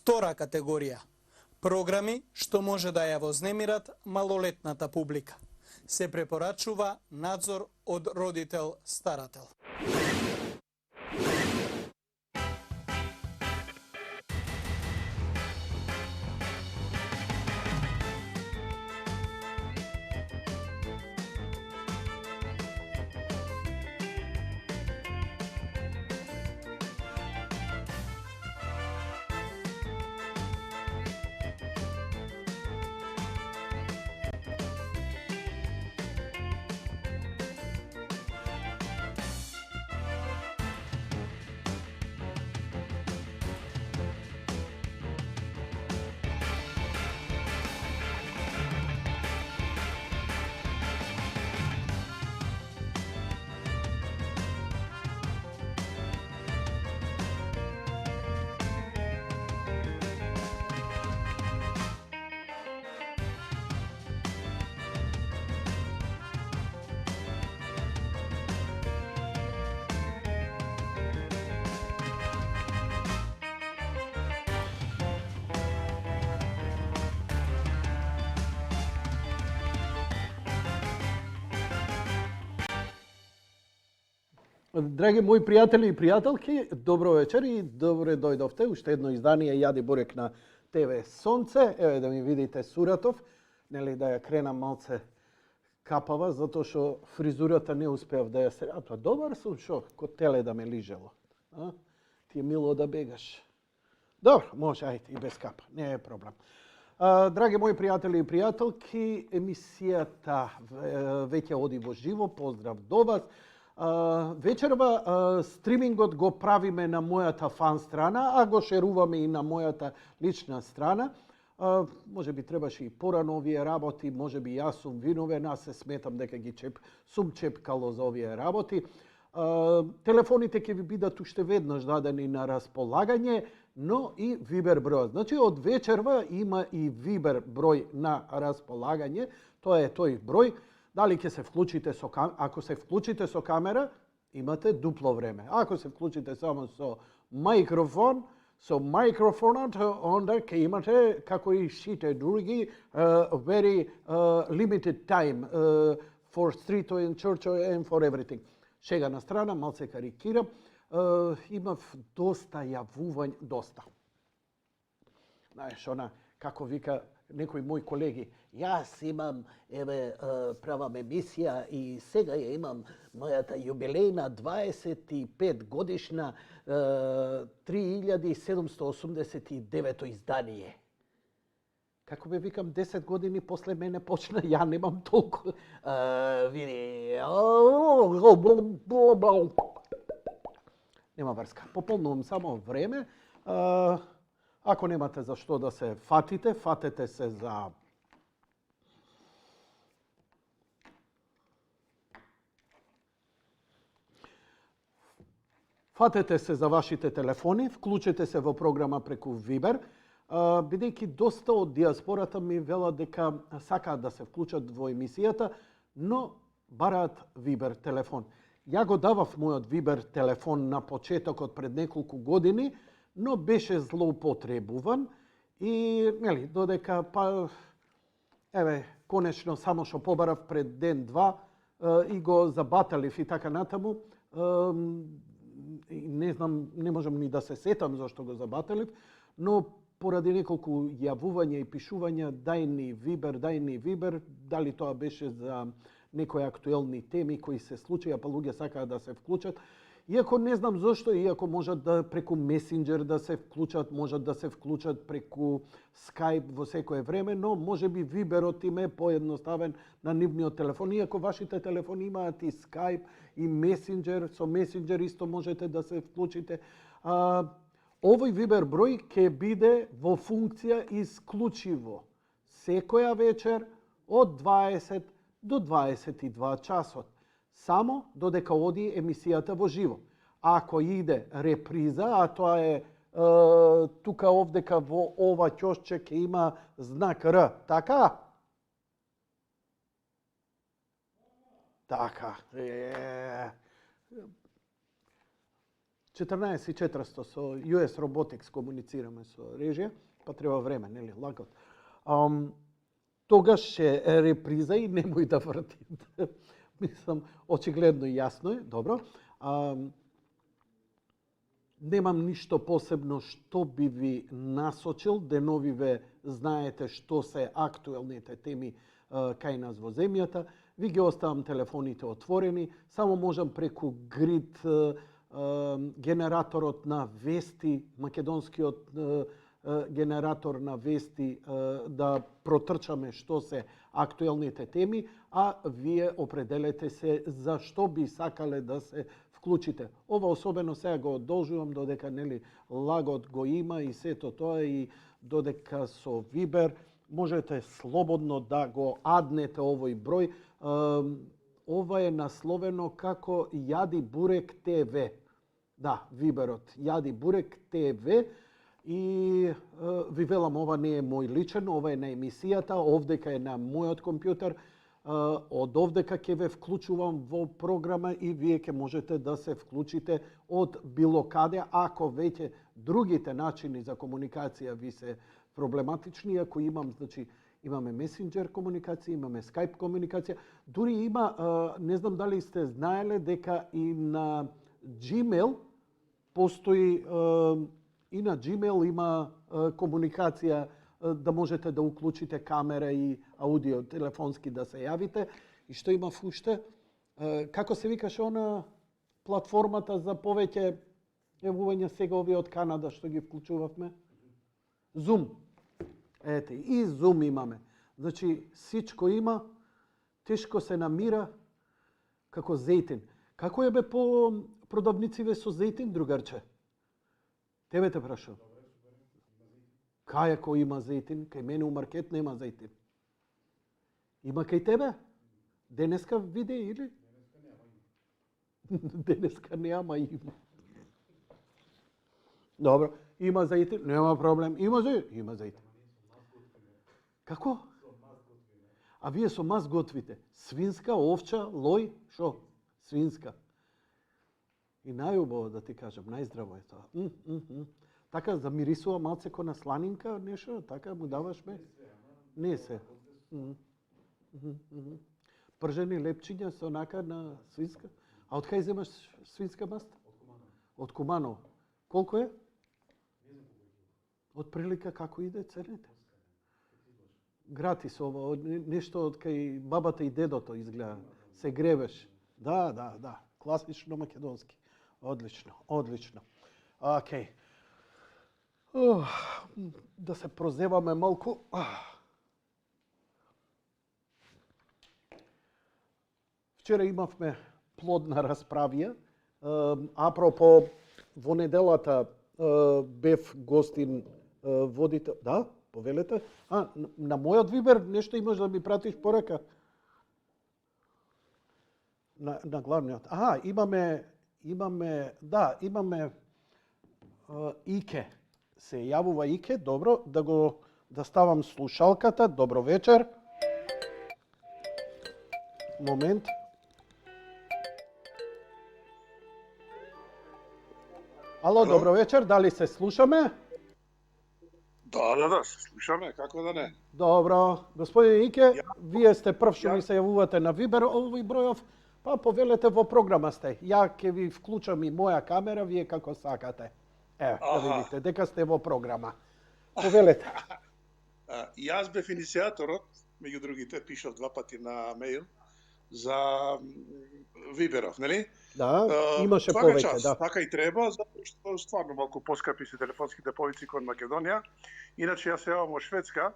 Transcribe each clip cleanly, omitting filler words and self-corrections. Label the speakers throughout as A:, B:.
A: Втора категорија – програми што може да ја вознемират малолетната публика. Се препорачува надзор од родител-старател.
B: Драги мои пријатели и пријателки, добро вечер и добре дојдовте. Уште едно издание Јади Бурек на ТВ Сонце. Еве да ми видите Суратов, нели да ја кренам малце капава, затоа што фризурата не успеав да ја средам. Па добар сум, шо, ко теле да ме лижело. Ти е мило да бегаш. Добро, може, ајде и без капа, не е проблем. Драги мои пријатели и пријателки, емисијата веќе оди во живо. Поздрав до вас. Вечерва стримингот го правиме на мојата фан страна, а го шеруваме и на мојата лична страна. Може би требаше и порано овие работи, може би јас сум виновен, аз се сметам дека сум чепкало за овие работи. Телефоните ќе ви бидат уште веднаш дадени на располагање, но и Вибер број. Значи од вечерва има и Вибер број на располагање, тоа е тој број. Дали ќе се вклучите со камера? Ако се вклучите со камера, имате дупло време. Ако се вклучите само со микрофон, со микрофонот, онда ќе имате, како и сите други, very limited time for street and church and for everything. Шега на страна, малце карикирам. Имав доста јавување, доста. Знаеш, она, како вика некои мои колеги, јас имам, правам емисија и сега ја имам мојата јубилејна 25 годишна 3789 издание. Како бе викам, 10 години после мене почна, ја немам толку. Види, нема врска. Пополнувам само време. Ако немате за што да се фатите, фатете се за вашите телефони, вклучете се во програма преку Вибер, бидејќи доста од диаспората ми велат дека сакаат да се вклучат во емисијата, но бараат Вибер телефон. Ја го давав мојот Вибер телефон на почетокот пред неколку години, но беше злоупотребуван и, нели, додека, конечно, само што побарав пред ден-два и го забаталив и така натаму, не знам, не можам ни да се сетам зашто го забаталив, но поради неколку јавувања и пишувања, дај ни Вибер, дали тоа беше за некои актуелни теми кои се случија, па луѓе сакаат да се вклучат. Иако не знам зошто, иако можат да преку месенџер да се вклучат, можат да се вклучат преку Skype во секое време, но може би Виберот им е поедноставен на нивниот телефон. Иако вашите телефони имаат и Skype и месенџер, со месенџер исто можете да се вклучите. Овој Вибер број ќе биде во функција исклучиво секоја вечер од 20 до 22 часот. Само додека оди емисијата во живо. Ако иде реприза, а тоа е тука овдека во ова ќошче ќе има знак Р, така? Така. 14.400 со US Robotics комуницираме со режија, па треба време, нели, лагот. Тогаш е реприза и немој да вртите. Мислам, очигледно јасно е, добро. Немам ништо посебно што би ви насочил, деновиве знаете што се актуелните теми кај нас во земјата. Ви ги оставам телефоните отворени, само можам преку грид генераторот на вести, македонскиот генератор на вести, да протрчаме што се актуелните теми, а вие определете се за што би сакале да се вклучите. Ова особено сега го одолжувам додека нели лагот го има и сето тоа и додека со Вибер можете слободно да го аднете овој број. Ова е насловено како Јади Бурек ТВ. Да, Виберот. Јади Бурек ТВ. И ви велам, ова не е мој личен, ова е на емисијата, овдека е на мојот компјутер. Од овдека ќе ве вклучувам во програма и вие ќе можете да се вклучите од било каде, ако веќе другите начини за комуникација ви се проблематични, ако имам, значи, имаме месенџер комуникација, имаме скайп комуникација, дури има, не знам дали сте знаеле дека и на Gmail постои, и на Gmail има комуникација да можете да уклучите камера и аудио, телефонски да се јавите. И што има уште? Како се викаше она платформата за повеќе јавување сега овие од Канада што ги вклучувавме? Zoom. Ете, и Zoom имаме. Значи, сичко има, тешко се намира како зејтин. Како е бе по продавнициве со зејтин, другарче? Тебе те прашувам. Кај ако има зејтин? Кај мене у маркет нема зејтин. Има кај тебе? Денеска виде или? Денеска нема има. Добро, има зејтин? Нема проблем. Има зејтин? Има зејтин. Како? А вие со мас готвите? Свинска, овча, лој? Шо? Свинска. И најубаво да ти кажам, најздраво е тоа. Така замирисува малце ко на сланинка, нешто, така му даваш бе? Не се. Пржени лепчиња со онака на свинска. А од кај земаш свинска маста? Од Куманово. Колку е? Од прилика како иде цените? Гратис ова, нешто од кај бабата и дедото изгледа. Се гребеш. Да. Класично македонски. Одлично, одлично. Океј. Да се прозеваме малку. Вчера имавме плодна расправија. Апропо, во неделата бев гостин водител. Да, повелете. На мојот Вибер нешто имаш да ми пратиш порака? На главниот. Имаме Ике. Се јавува Ике, добро, да ставам слушалката. Добро вечер. Момент. Ало, добро вечер, дали се слушаме?
C: Да, се слушаме, како да не.
B: Добро, господин Ике, вие сте прв што ми се јавувате на Вибер овој бројов, па повелете во програма сте. Ја ќе ви вклучам и моја камера, вие како сакате. Еве, да видите, дека сте во програма. Повелете.
C: Јас бев иницијаторот, меѓу другите, пишав 2 пати на мејл, за Виберов, нели?
B: Да, имаше повеќе, да.
C: Така и треба, затоа што стварно малку поскапи се телефонските повици кон Македонија. Иначе јас се јавам во Шведска.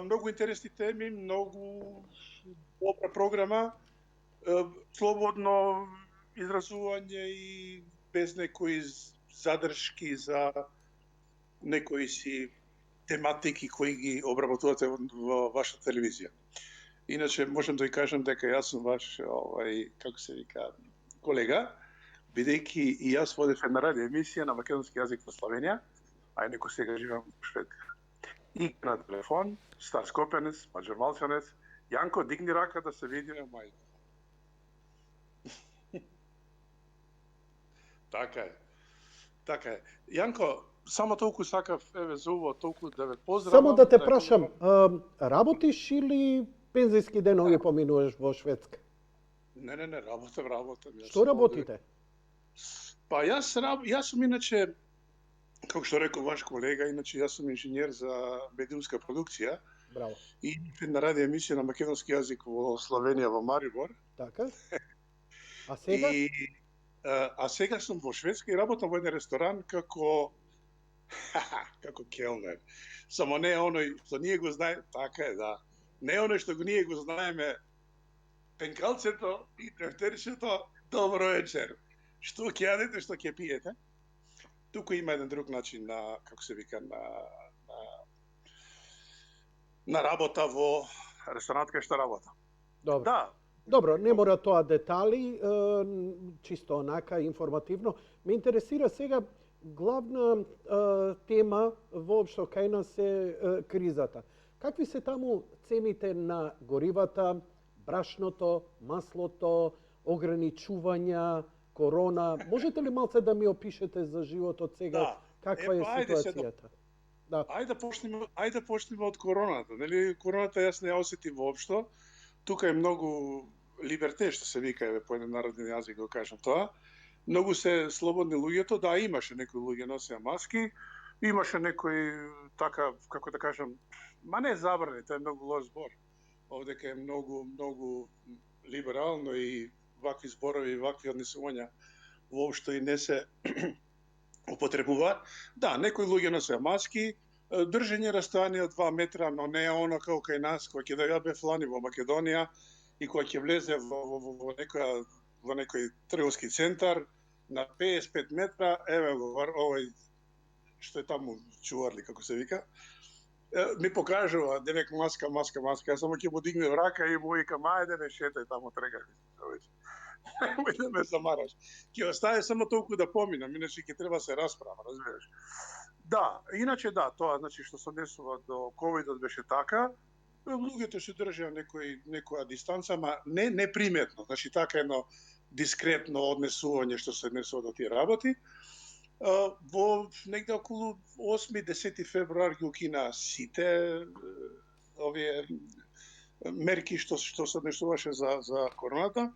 C: Многу интересни теми, многу добра програма, слободно изразување и без некои задршки за некои си тематики кои ги обработувате во вашата телевизија. Иначе можам да ви кажам дека јас сум ваш како се вика, колега, бидејќи и јас водев една радио емисија на македонски јазик во Словенија, а и некој сега живеам во Шведска. И на телефон, стар Скопјанец, маđар Малчанец, Јанко, дигни рака да се видиме, мајко. Така е. Така е. Јанко, само толку сакав, еве, за ово толку да ве поздравам.
B: Само да те
C: ја
B: прашам,
C: поздравам.
B: работиш или пензијски денови поминуваш во Шведска?
C: Не, работам. Јас
B: Што
C: сум
B: работите?
C: Па јас сум иначе, како што рекол ваш колега, иначе јас сум инженер за медиумска продукција
B: Браво.
C: и на радио емисија на македонски јазик во Словенија, во Марибор.
B: Така? А сега?
C: А сега сум во Шведска и работам во еден ресторан како како келнер. Само не оној што ние го знаеме, така е, да. Не оној што ние го знаеме пенкалцето и тефтерчето, добро вечер. Што ќе јадете, што ќе пиете? Туку има еден друг начин на, како се вика, на работа во ресторанот кај што работам.
B: Добро.
C: Да.
B: Добро, не мора тоа детали, чисто онака информативно. Ме интересира сега главна тема воопшто кај нас е кризата. Какви се таму цените на горивата, брашното, маслото, ограничувања, корона? Можете ли малце да ми опишете за животот сега?
C: Да.
B: Каква е ситуацијата?
C: Да. Ајде почнеме од короната. Нели, короната јас не ја осети воопшто. Тука е многу либерте, што се вика, еве, по еден народен јазик го кажам тоа. Многу се слободни луѓето, да, имаше некои луѓе носеа маски, имаше некои така, како да кажам, ма не забрани, тоа е многу лош збор. Овдека е многу либерално и вакви зборови и вакви однесувања воопшто и не се употребуваат. Да, некои луѓе носеа маски, држење растојание од 2 метра, но не оно како кај нас, кој ќе да ја бев лани во Македонија и кој ќе влезе во некој трговски центар на 55 метра, еве го овој што е таму чуварли, како се вика, ми покажува девек маска, јас само ќе му дигнем рака и му викам, ајде бе, шетај таму, тргај. Немој да ме замараш. Ќе остави само толку да поминам, иначе ќе треба се расправа, разбираш. Да, иначе да, тоа значи што се однесува до ковидот беше така. Луѓето се држеа некоја дистанца, ама не неприметно, значи така едно дискретно однесување што се однесува до тие работи. Во негде околу 8-10 февруар ги укина сите овие мерки што се однесуваше за короната.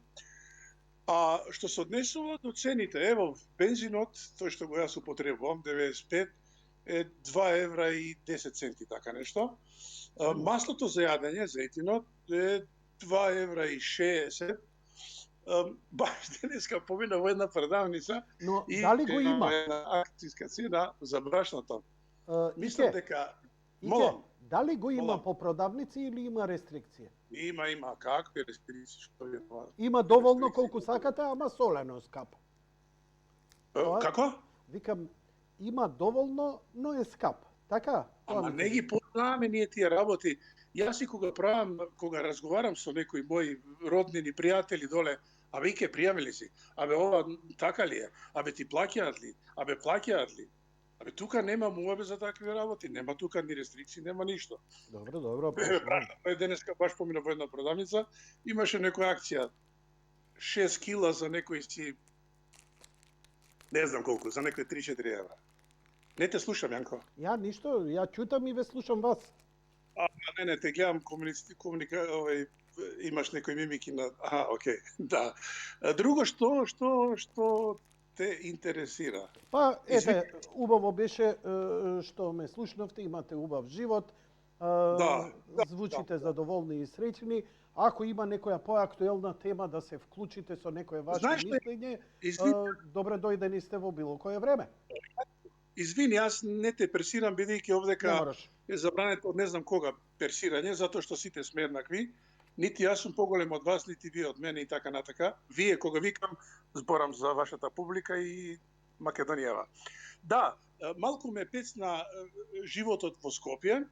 C: А што се однесува до цените, ево, бензинот, тој што го јас употребувам, 95, е 2 евра и 10 центи, така нешто. Маслото за јадење, зејтинот, е 2 евра и 60. Баш денеска помина во една продавница.
B: Но
C: и
B: дали го има?
C: Една акцијска цена за брашното. Мислам дека...
B: Молам. Дали го има по продавници или има рестрикција?
C: Има, какви рестрикции, што е тоа?
B: Има доволно колку сакате, ама солено скапо.
C: Како?
B: Викам, има доволно, но е скап. Така?
C: Ама не ги познаваме ние тие работи. Јас и кога разговарам со некои мои роднини, пријатели доле, абе ике пријавили си, абе ова така ли е, абе ти плаќаат ли, абе плаќаат ли. Абе тука нема муабе за такви работи, нема тука ни рестрикции, нема ништо.
B: Добро.
C: Денеска баш помина во една продавница, имаше некоја акција 6 кила за некој си не знам колку, за некои 3-4 евра. Не те слушам, Јанко.
B: Ја ништо, ја чутам и ве слушам вас.
C: Не, те гледам имаш некои мимики на... окей, да. Друго што те интересира?
B: Па, ете, убаво беше што ме слушнавте, имате убав живот, звучите задоволни и среќни. Ако има некоја поактуелна тема да се вклучите со некое ваше мислење, добре дојдени сте во било кое време.
C: Извини, јас не те персирам, бидејќи овдека е забрането од не знам кога персирање, затоа што сите сме еднакви. Нити јас сум поголем од вас, нити вие од мене и така натака. Вие, кога викам, зборам за вашата публика и Македонијава. Да, малку ме пецна животот во Скопје,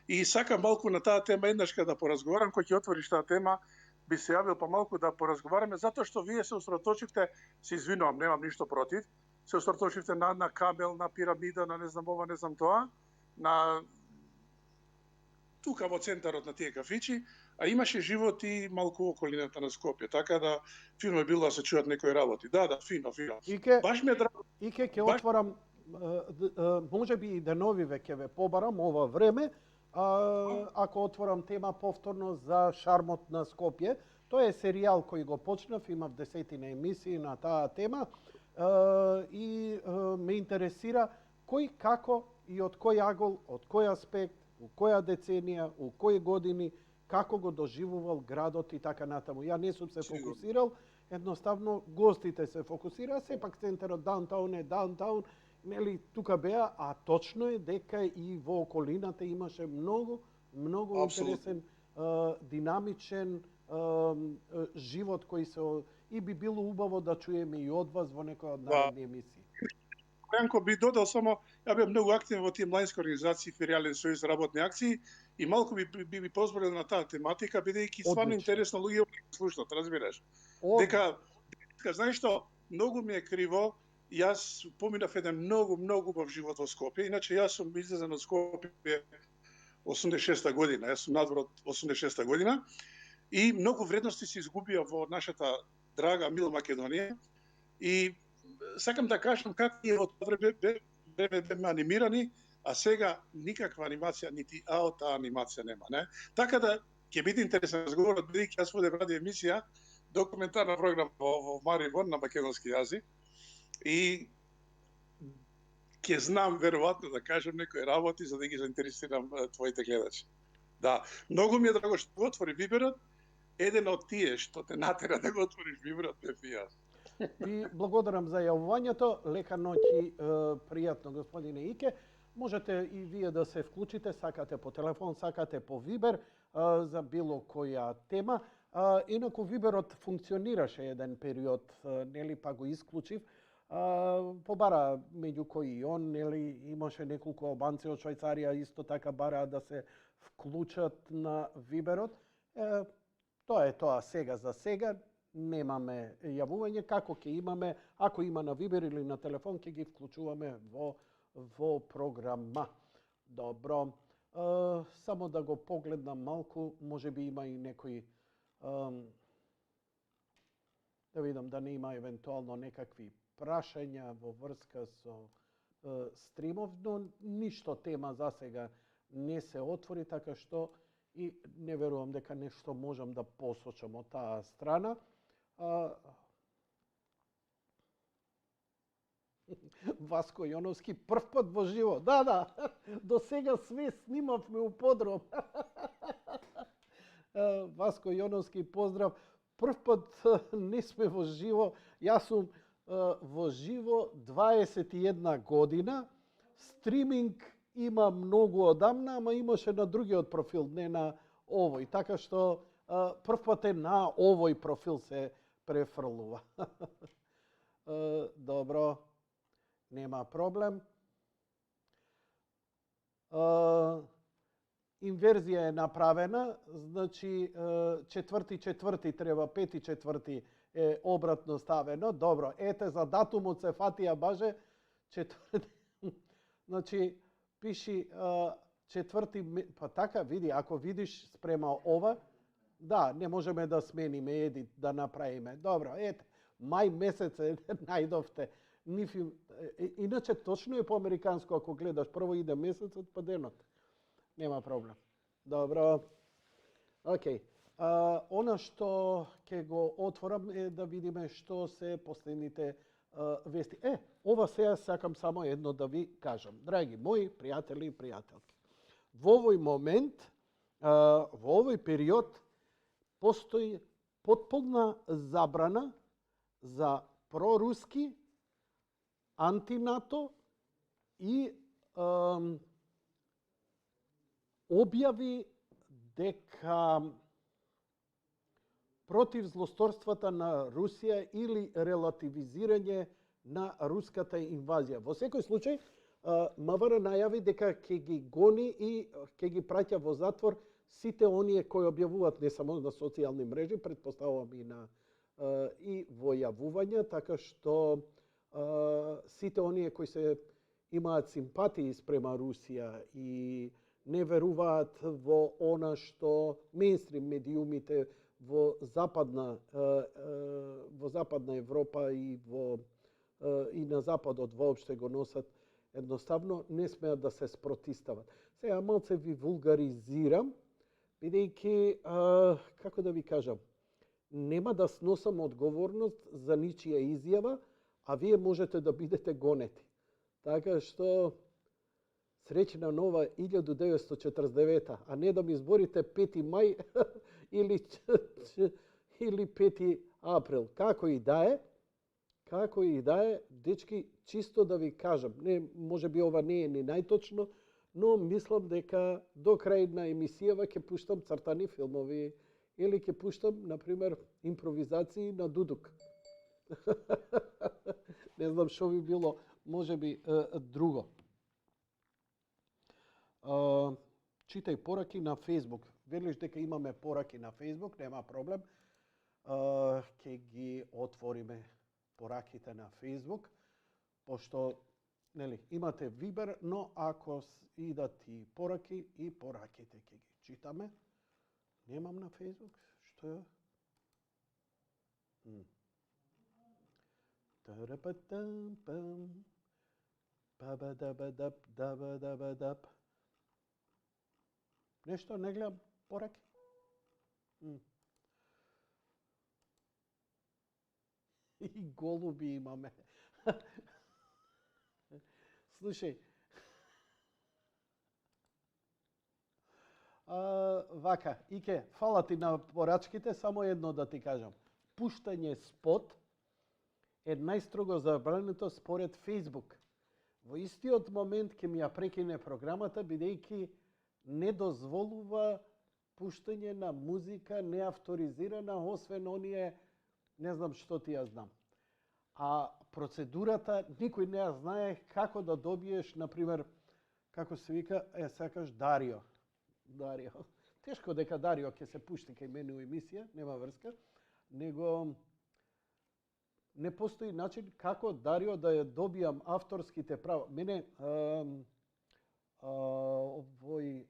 C: и сакам малку на таа тема еднашка да поразговарам, кој ќе отвориш таа тема, би се јавил па малку да поразговараме, затоа што вие се усредоточивте, се извинувам, немам ништо против, се усредоточивте на камел, на пирамида, на не знам ова, не знам тоа, на тука во центарот на тие кафичи, а имаше живот и малку во околината на Скопје, така да фино е било да се чуат некои работи. Да, фино. Баш ми е драго.
B: Ќе
C: Баш
B: отворам, може би и деновиве ќе ве побарам ова време, ако отворам тема повторно за шармот на Скопје. Тоа е серијал кој го почнав, имав 10 емисии на таа тема и ме интересира кој, како и од кој агол, од кој аспект, у која деценија, у кои години, како го доживувал градот и така натаму. Ја не сум се фокусирал, едноставно гостите се фокусира, сепак центарот даунтаун е даунтаун, нели тука беа, а точно е дека и во околината имаше многу интересен, динамичен живот кој се и би било убаво да чуеме и од вас во некоја од наредни емисии.
C: Јанко би додал само, ја бев многу активен во тие младински организации, Феријален сојуз работни акции и малку би позборил на таа тематика, бидејќи стварно интересно луѓе ќе слушнат, разбираш. Дека знаеш што, многу ми е криво, јас поминав еден многу убав живот во Скопје, иначе јас сум излезен од Скопје 86-та година, јас сум надвор од 86-та година и многу вредности се изгубија во нашата драга мила Македонија и сакам да кажам како ние во тоа време беме анимирани, а сега никаква анимација, нити аота анимација нема, не? Така да ќе биде интересен разговорот, бидејќи јас водев радио емисија, документарна програма во Марибор на македонски јазик и ќе знам веројатно да кажам некои работи за да ги заинтересирам твоите гледачи. Да, многу ми е драго што го отвори Виберот, еден од тие што те натера да го отвориш Виберот бев и јас.
B: Ви благодарам за јавувањето. Лека ноќ и пријатно, господине Ике. Можете и вие да се вклучите, сакате по телефон, сакате по Вибер за било која тема. Инаку Виберот функционираше еден период, нели, па го исклучив. Побара меѓу кои и он, нели, имаше неколку албанци од Швајцарија исто така бараа да се вклучат на Виберот. Тоа е тоа сега за сега. Немаме јавување, како ќе имаме, ако има на Вибер или на телефон, ќе ги вклучуваме во програма. Добро. Само да го погледнам малку, може би има и некои да видам да не има евентуално некакви прашања во врска со стримов, но ништо тема за сега не се отвори, така што и не верувам дека нешто можам да посочам од таа страна. Васко Јоновски прв пат во живо. Да. До сега све снимавме у подром. Васко Јоновски, поздрав. Прв пат не сме во живо. Јас сум во живо 21 година. Стриминг има многу одамна, ама имаше на другиот профил, не на овој. Така што прв пат е на овој профил се префрлува. Добро, нема проблем. Инверзија е направена, значи 4-4 треба, 5-4 е обратно ставено. Добро, ете за датумот се фатија баже, значи пиши 4, па така види, ако видиш спрема ова, да, не можеме да смениме едит, да направиме. Добро, ете, мај месец најдовте. Иначе точно е по американско, ако гледаш, прво иде месецот, па денот. Нема проблем. Добро. Океј. Она што ќе го отворам е да видиме што се последните вести. Ова сега сакам само едно да ви кажам. Драги мои пријатели и пријателки, во овој момент, во овој период, постои потполна забрана за проруски, антинато и објави дека против злосторствата на Русија или релативизирање на руската инвазија. Во секој случај, МВР најави дека ќе ги гони и ќе ги праќа во затвор сите оние кои објавуваат не само на социјални мрежи, претпоставувам и на и во јавувања, така што сите оние кои се имаат симпатии спрема Русија и не веруваат во она што мејнстрим медиумите во западна Европа и на западот воопште го носат, едноставно не смеат да се спротистават. Сега малце ви вулгаризирам, бидејќи, како да ви кажам, нема да сносам одговорност за ничија изјава, а вие можете да бидете гонети. Така што среќна нова 1949, а не да ми изборите 5 мај или 5 април. Како и да е, дечки, чисто да ви кажам, не, може би ова не е ни најточно, но мислам дека до крај на емисијава ќе пуштам цртани филмови или ќе пуштам, например, импровизации на дудук. Не знам што би било, може би друго. Читај пораки на Facebook. Велиш дека имаме пораки на Facebook, нема проблем. Ќе ги отвориме пораките на Facebook, пошто имате Viber, но ако идат и пораките ќе ги читаме. Немам на Facebook, што е? Нешто не гледам пораки. И голуби имаме. Слушај, вака, Ике, фала ти на порачките, само едно да ти кажам. Пуштање спот е најстрого забрането според Facebook. Во истиот момент ќе ми ја прекине програмата, бидејќи не дозволува пуштање на музика неавторизирана, освен оние, не знам што ти ја знам. А процедурата, никој не ја знае како да добиеш, например, како се вика, сакаш Дарио. Тешко дека Дарио ќе се пушти кај мене у емисија, нема врска, него не постои начин како Дарио да ја добијам авторските права. Мене овој,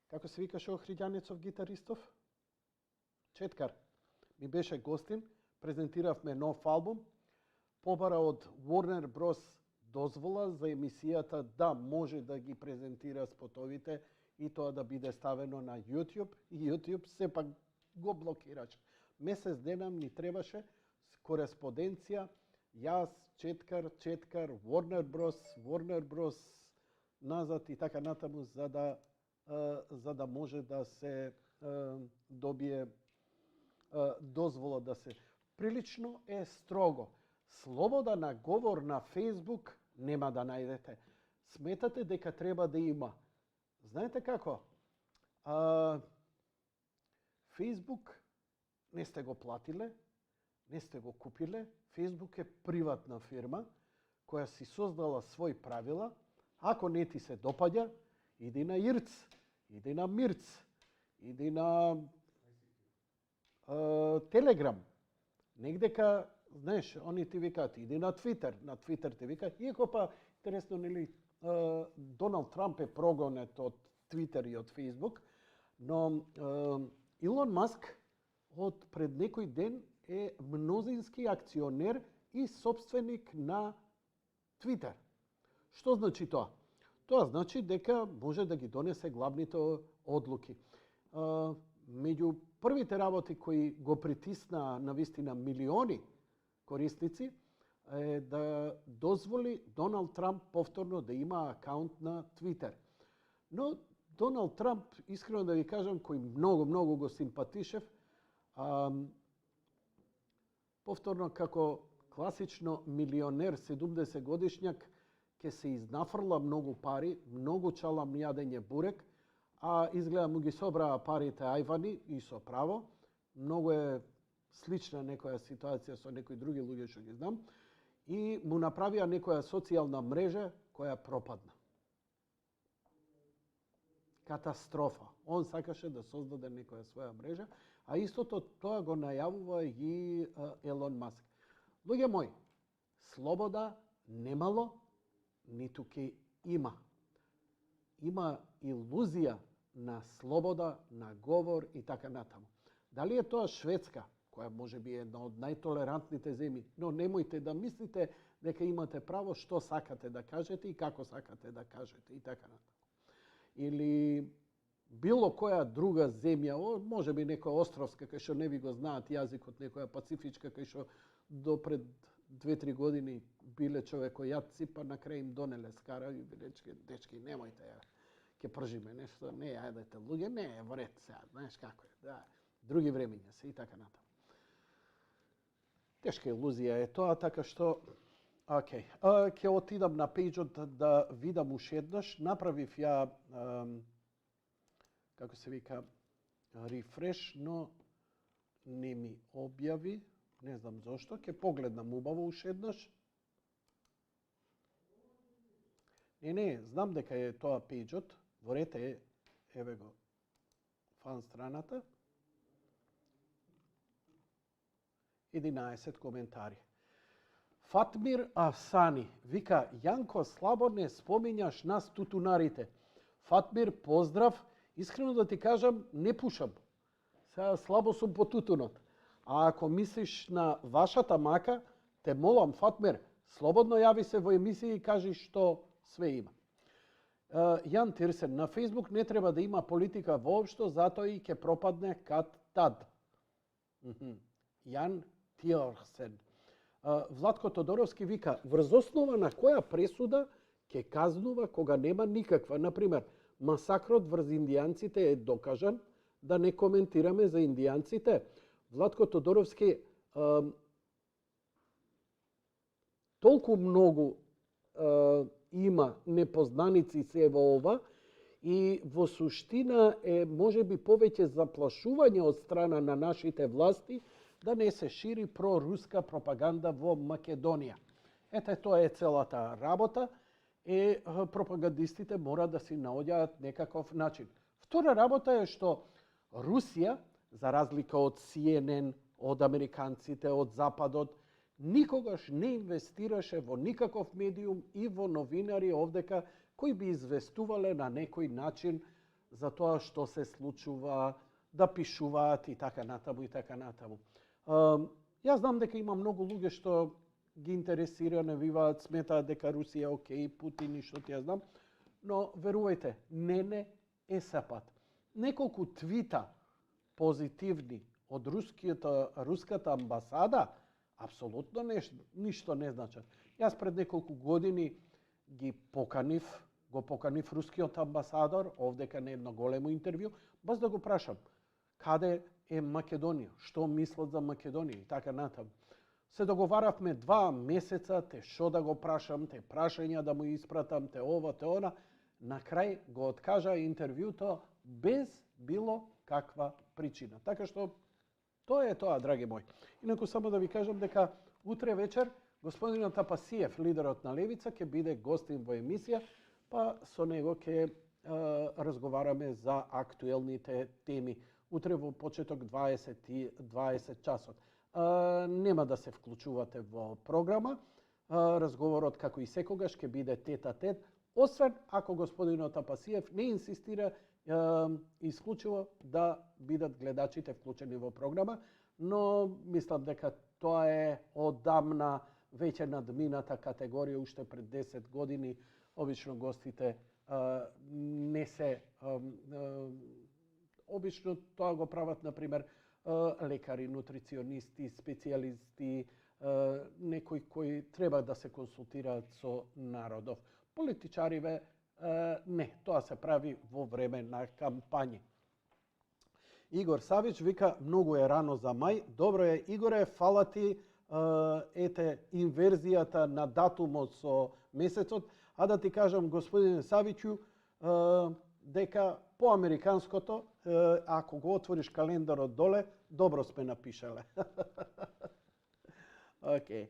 B: како се викаше Охриѓанецов гитаристов? Четкар. Ми беше гостин, презентиравме нов албум, побара од Warner Bros дозвола за емисијата да може да ги презентира спотовите и тоа да биде ставено на YouTube. И YouTube сепак го блокираше. Месец дена ни требаше кореспонденција, јас, Четкар, Warner Bros, назад и така натаму, за да може да се добие дозвола да се. Прилично е строго. Слобода на говор на Facebook нема да најдете. Сметате дека треба да има. Знаете како? Facebook не сте го платиле, не сте го купиле. Facebook е приватна фирма која си создала своји правила. Ако не ти се допаѓа, иди на Ирц, иди на Мирц, иди на Телеграм. Негдека, знаеш, они ти викаат, иди на Твитер ти викаат, иако па, интересно, нели, Доналд Трамп е прогонет од Твитер и од Фейсбук, но Илон Маск од пред некој ден е мнозински акционер и собственик на Твитер. Што значи тоа? Тоа значи дека може да ги донесе главните одлуки. Меѓу првите работи кои го притисна навистина милиони корисници е да дозволи Доналд Трамп повторно да има акаунт на Твитер. Но Доналд Трамп, искрено да ви кажам, кој многу го симпатишев, повторно како класично милионер 70 годишњак ќе се изнафрла многу пари, многу чалам јадење бурек, а изгледа му ги собраа парите ајвани и со право. Многу е слична некоја ситуација со некои други луѓе што ги знам и му направија некоја социјална мрежа која пропадна. Катастрофа. Он сакаше да создаде некоја своја мрежа, а истото тоа го најавува и Елон Маск. Луѓе мои, слобода немало, ниту ке има. има илузија на слобода, на говор и така натаму. Дали е тоа Шведска, која може би е една од најтолерантните земји, но немојте да мислите дека имате право што сакате да кажете и како сакате да кажете и така натаму. Или било која друга земја, може би некоја островска, кај што не ви го знаат јазикот, некоја пацифичка, кај што до пред 2-3 години биле човекојатци, па на крај им донеле скара и дечки, немојте ја, ќе пржиме нешто, не јадете луѓе, не е во ред сега, знаеш како е, да, други времења се и така натаму. Тешка илузија е тоа, така што, окей, ќе отидам на пејџот да видам уште еднаш, направив ја, како се вика, рефреш, но не ми објави, не знам зошто, ќе погледнам убаво уште еднаш. Не, знам дека е тоа пејџот, во ред е, еве го, фан страната. 11 коментари. Фатмир Афсани вика, Јанко, слабо не спомињаш нас тутунарите. Фатмир, поздрав. Искрено да ти кажам, не пушам. Сега слабо сум по тутунот. А ако мислиш на вашата мака, те молам, Фатмир, слободно јави се во емисија и кажи што све има. Јан Тирсен, на Фейсбук не треба да има политика воопшто, затоа и ќе пропадне кад тад. Јан Тирсен. Владко Тодоровски вика, врз основа на која пресуда ќе казнува кога нема никаква. Например, масакрот врз индијанците е докажан, да не коментираме за индијанците. Владко Тодоровски, толку многу има непознаници се во ова и во суштина е можеби повеќе заплашување од страна на нашите власти да не се шири проруска пропаганда во Македонија. Ете, тоа е целата работа и пропагандистите мора да си наоѓаат некаков начин. Втора работа е што Русија, за разлика од CNN, од американците, од Западот, никогаш не инвестираше во никаков медиум и во новинари овдека кои би известувале на некој начин за тоа што се случува, да пишуваат и така натаму и така натаму. Јас знам дека има многу луѓе што ги интересира, навиваат, сметаат дека Русија е окей, Путин и што ти ја знам, но верувајте, не е сепат. Неколку твита позитивни од руската амбасада апсолутно ништо не значат. Јас пред неколку години го поканив рускиот амбасадор овдека на едно големо интервју, баш да го прашам каде е Македонија, што мислат за Македонија и така натаму. Се договаравме 2 месеца, те што да го прашам, те прашања да му испратам, те ова, те она. На крај го откажа интервјуто без било каква причина. Така што тоа е тоа, драги мои. Инаку само да ви кажам дека утре вечер господинот Апасиев, лидерот на Левица, ќе биде гостин во емисија, па со него ќе разговараме за актуелните теми. Утре во почеток 20 часот. Нема да се вклучувате во програма. Разговорот, како и секогаш, ќе биде тет-а-тет, освен ако господинот Апасиев не инсистира исклучиво да бидат гледачите вклучени во програма, но мислам дека тоа е одамна веќе надмината категорија, уште пред 10 години. Обично гостите не се... Обично тоа го прават, например, лекари, нутриционисти, специјалисти, некои кои треба да се консултираат со народов. Политичариве не, тоа се прави во време на кампањи. Игор Савич вика, многу е рано за мај. Добро е, Игоре, фала ти, ете, инверзијата на датумот со месецот, а да ти кажам, господин Савичу, дека по американското, ако го отвориш календарот доле, добро сме напишале. Окей.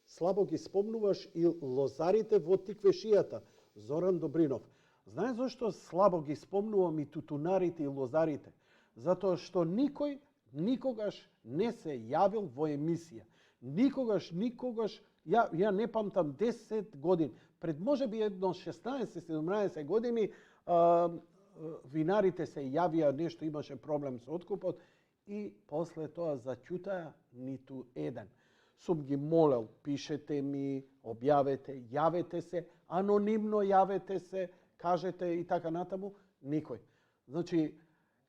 B: Слабо ги спомнуваш и лозарите во тиквешијата. Зоран Добринов. Знаеш зашто слабо ги спомнувам и тутунарите и лозарите? Затоа што никој никогаш не се јавил во емисија. Никогаш, ја не памтам 10 години. Пред можеби едно 16-17 години винарите се јавија, нешто имаше проблем со откупот и после тоа заќутаа ниту еден. Сум ги молел, пишете ми, објавете, јавете се, анонимно јавете се, кажете и така натаму, никој. Значи,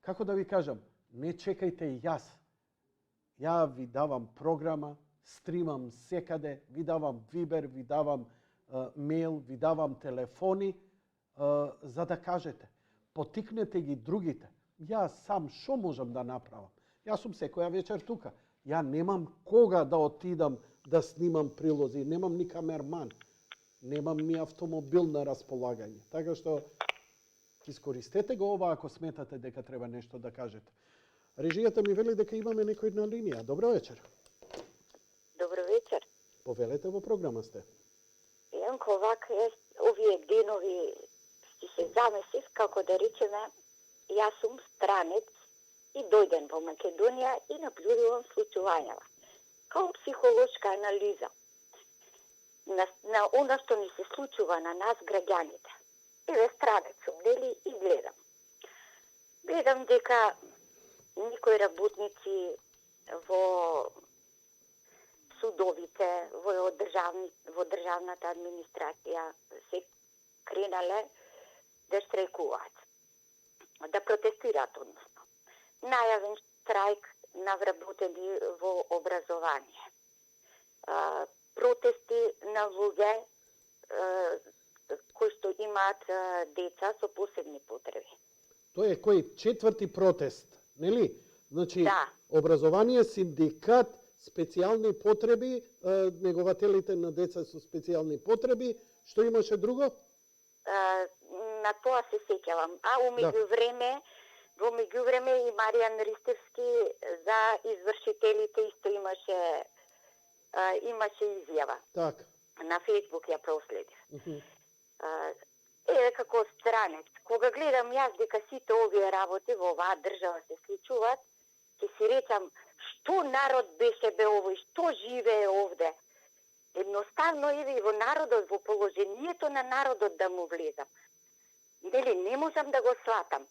B: како да ви кажам, не чекајте јас. Ја ви давам програма, стримам секаде, ви давам Вибер, ви давам мејл, ви давам телефони, за да кажете. Потикнете ги другите. Јас сам шо можам да направам? Јас сум секоја вечер тука. Ја немам кога да отидам да снимам прилози, немам ни камерман, немам ни автомобил на располагање. Така што искористете го ова ако сметате дека треба нешто да кажете. Режијата ми вели дека имаме некој на линија. Добро вечер.
D: Добро вечер.
B: Повелете, во програма сте.
D: Јанко, вака е овие денови си се замесив, како да речеме, јас сум странец и дојден во Македонија и наблюдувам случувањава. Као психолошка анализа на она што ни се случува на нас граѓаните. Еве странец сум, нели, и гледам. Гледам дека никои работници во судовите, во државната администрација се кренале да штрајкуваат, да протестираат, односно. Најавен штрајк на вработени во образование. Протести на луѓе кои што имаат деца со посебни потреби.
B: Тој е кој четврти протест, нели? Значи,
D: Да.
B: образование, синдикат, специјални потреби, негователите на деца со специјални потреби. Што имаше друго?
D: На тоа се сеќавам. А во меѓувреме и Маријан Ристевски за извршителите исто имаше изјава.
B: Така.
D: На Фејсбук ја проследив. Како странец, кога гледам јас дека сите овие работи во оваа држава се случуваат, ќе си речам, што народ беше бе овој, што живее овде. Едноставно, еве, во народот, во положението на народот да му влезам. Дели, не можам да го сватам.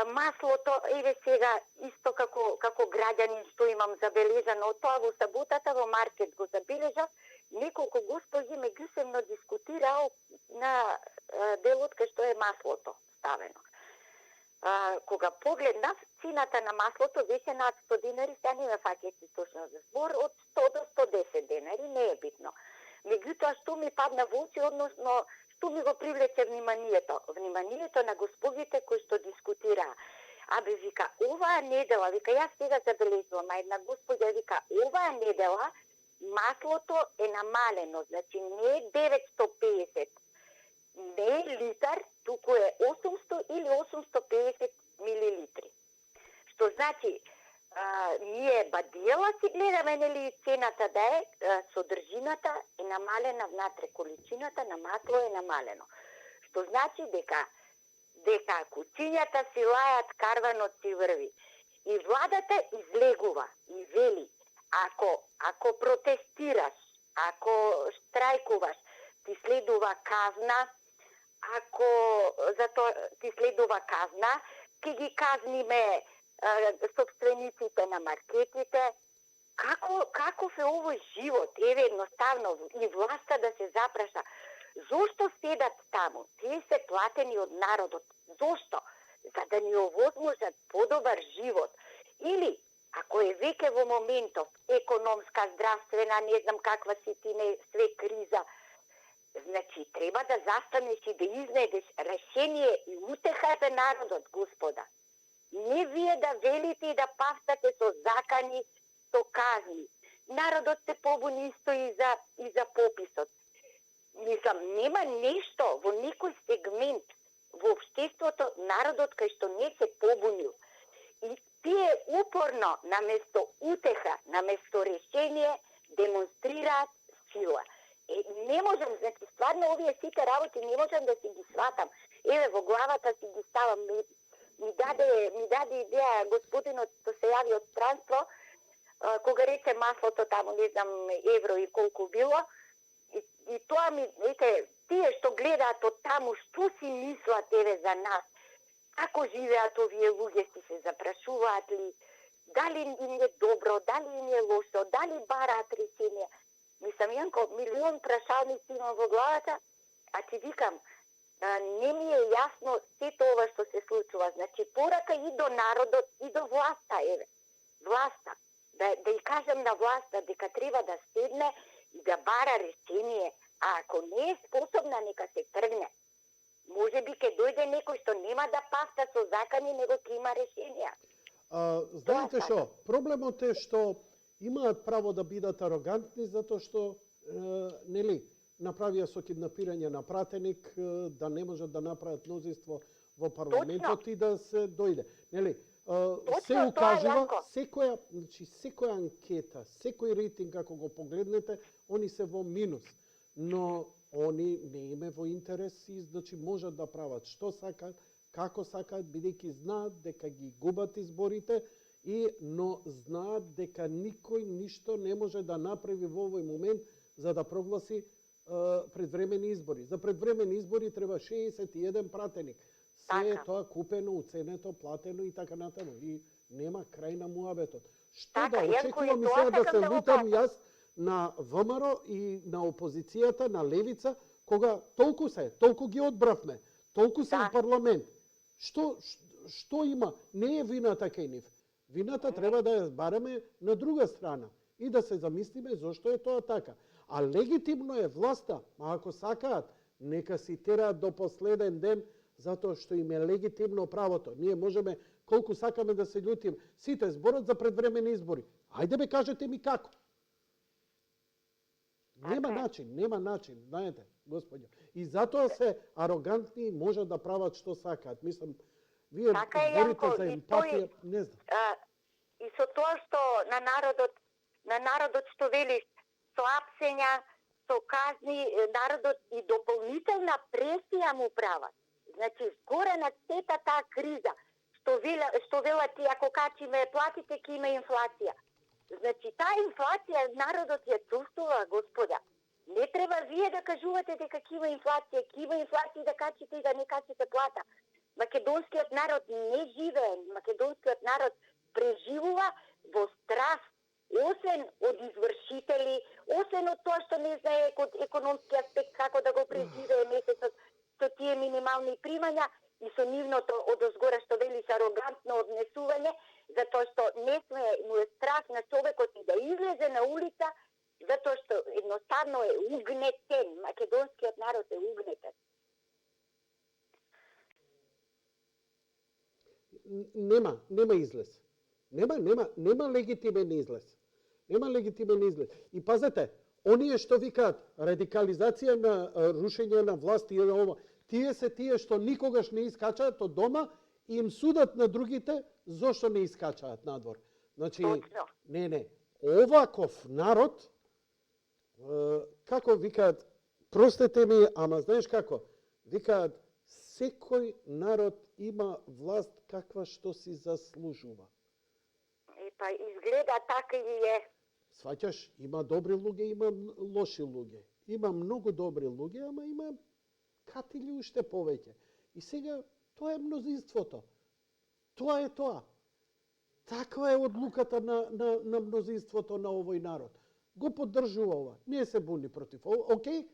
D: Маслото, еве сега, исто како граѓанин што имам забележано, од тоа во саботата во маркет го забележав, неколку госпоѓи меѓусебно дискутираа на делот кај што е маслото ставено. Кога погледнав, цената на маслото беше над 100 денари, сега не ме фаќајте точно за збор, од 100 до 110 денари, не е битно. Меѓутоа, што ми падна во очи, односно, што ми го привлече вниманието на госпогите кои што дискутираа. Абе, вика, оваа недела, вика, јас сега забележувам, а една господја вика, оваа недела маслото е намалено, значи не е 950, не е литар, туку е 800 или 850 милилитри. Што значи, ние бадиела си гледаме, нели, цената да е, содржината е намалена внатре, количината на масло е намалено. Што значи дека куцињата си лајат, карванот си врви. И владата излегува и вели, ако протестираш, ако штрајкуваш, ти следува казна, ти следува казна, ќе ги казниме собствениците на маркетите. Каков е овој живот? Еве, едноставно, и власта да се запраша. Зошто седат таму? Тие се платени од народот. Зошто? За да ни овозможат подобар живот. Или, ако е веќе во моментов економска, здравствена, не знам каква си ти не, све криза, значи, треба да застанеш и да изнедеш решение и утеха за народот, господа. Не вие да велите и да пафтате со закани, со казни. Народот се побуни исто и за пописот. Мислам, нема нешто во некој сегмент во општеството народот кај што не се побунил. И тие упорно, наместо утеха, наместо решение, демонстрираат сила. Не можам, значи, стварно овие сите работи не можам да си ги сватам. Еве, во главата си ги ставам. Ми даде идеја господинот што се јави од странство, кога рече маслото таму, не знам, евро и колку било, и тоа ми, тие што гледаат од таму, што си мислат еве за нас? Како живеат овие луѓе, си се запрашуваат ли? Дали им е добро, дали им е лошо, дали бараат решение? Мислам, Јанко, милион прашалници имам во главата, а ти викам, не ми е јасно сето ова што се случува. Значи, порака и до народот, и до власта, еве. Власта. Да и кажам на власта дека треба да седне и да бара решение, а ако не е способна, нека се тргне. Може би ке дојде некој што нема да пафта со закани, него ќе има решенија.
B: Знаете што? Проблемот е што имаат право да бидат арогантни затоа што нели направија со киднапирање на пратеник да не можат да направат мнозинство во парламентот. Точно. И да се дојде. Нели? Се укажува секоја анкета, секој рейтинг како го погледнете, они се во минус. Но они не име во интерес и значи можат да прават што сакаат, како сакаат, бидејќи знаат дека ги губат изборите но знаат дека никој ништо не може да направи во овој момент за да прогласи предвремени избори. За предвремени избори треба 61 пратеник. Се е тоа купено, уценето, платено и така натаму. И нема крај на муабетот. Што да очекувам и сега да се лутам јас на ВМРО и на опозицијата, на левица, кога толку ги одбравме, толку се во парламент. Што има? Не е вината кај нив. Вината треба да ја бараме на друга страна и да се замислиме зошто е тоа така. А легитимно е власта, ако сакаат, нека си тераат до последен ден, затоа што им е легитимно правото. Ние можеме, колку сакаме да се љутим, сите зборат за предвремени избори. Ајде бе, кажете ми како. Нема начин, знаете, господјо. И затоа се арогантни и можат да прават што сакаат. Мислам, вие говорите за емпатија, не знам.
D: И со тоа што на народот што велиш, со апсења, со казни, народот и дополнителна пресија му прават. Значи, горе на сета таа криза, што велат ти, ако качиме платите, ќе има инфлација. Значи, таа инфлација народот ја чувствува, господа. Не треба вие да кажувате дека ќе има инфлација да качите и да не качите плата. Македонскиот народ не живее, македонскиот народ преживува во страх, освен од извршители, освен од тоа што не знае економски аспект како да го преживее месецот со тие минимални примања и со нивното одозгора што велиш арогантно однесување, затоа што не сме му е страх на човекот и да излезе на улица, затоа што едноставно е угнетен. Македонскиот народ е угнетен.
B: Нема излез. Нема легитимен излез. Нема легитимен излез. И пазете, оние што викаат радикализација на рушење на власт и ова, тие се тие што никогаш не искачаат од дома и им судат на другите зошто не искачаат надвор. Значи, не. Оваков народ, како викаат, простете ми, ама знаеш како, викаат, секој народ има власт каква што си заслужува.
D: Па изгледа така и е.
B: Сваќаш, има добри луѓе, има лоши луѓе. Има многу добри луѓе, ама има катили уште повеќе. И сега тоа е мнозинството. Тоа е тоа. Таква е одлуката на мнозинството на овој народ. Го поддржува ова. Не се буни против. Океј,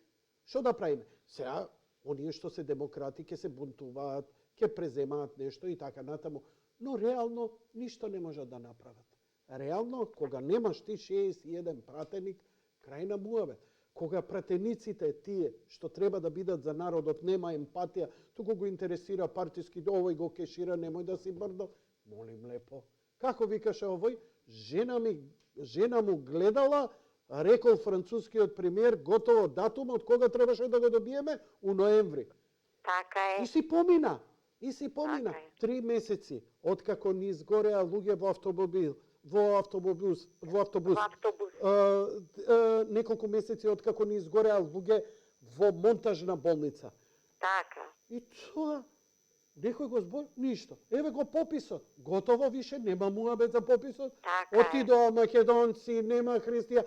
B: што да правиме? Сега, оние што се демократи ќе се бунтуваат, ќе преземаат нешто и така натаму. Но реално ништо не можат да направат. Реално, кога немаш ти 61 пратеник, крај на муаве. Кога пратениците тие што треба да бидат за народот нема емпатија, туку го интересира партиски, овој го кешира, немој да си брдо. Молим лепо. Како викаше овој? Жена му гледала, рекол францускиот премиер, готово датум од кога требаше да го добиеме у ноември.
D: Така е.
B: И си помина. 3 месеци откако ни изгореа луѓе во автобус. Неколку месеци откако ни изгореа луѓе во монтажна болница.
D: Така.
B: И тоа Некој го збори, ништо. Еве го пописот. Готово више, нема муабет за пописот.
D: Така е.
B: Отидоа македонци, нема христија.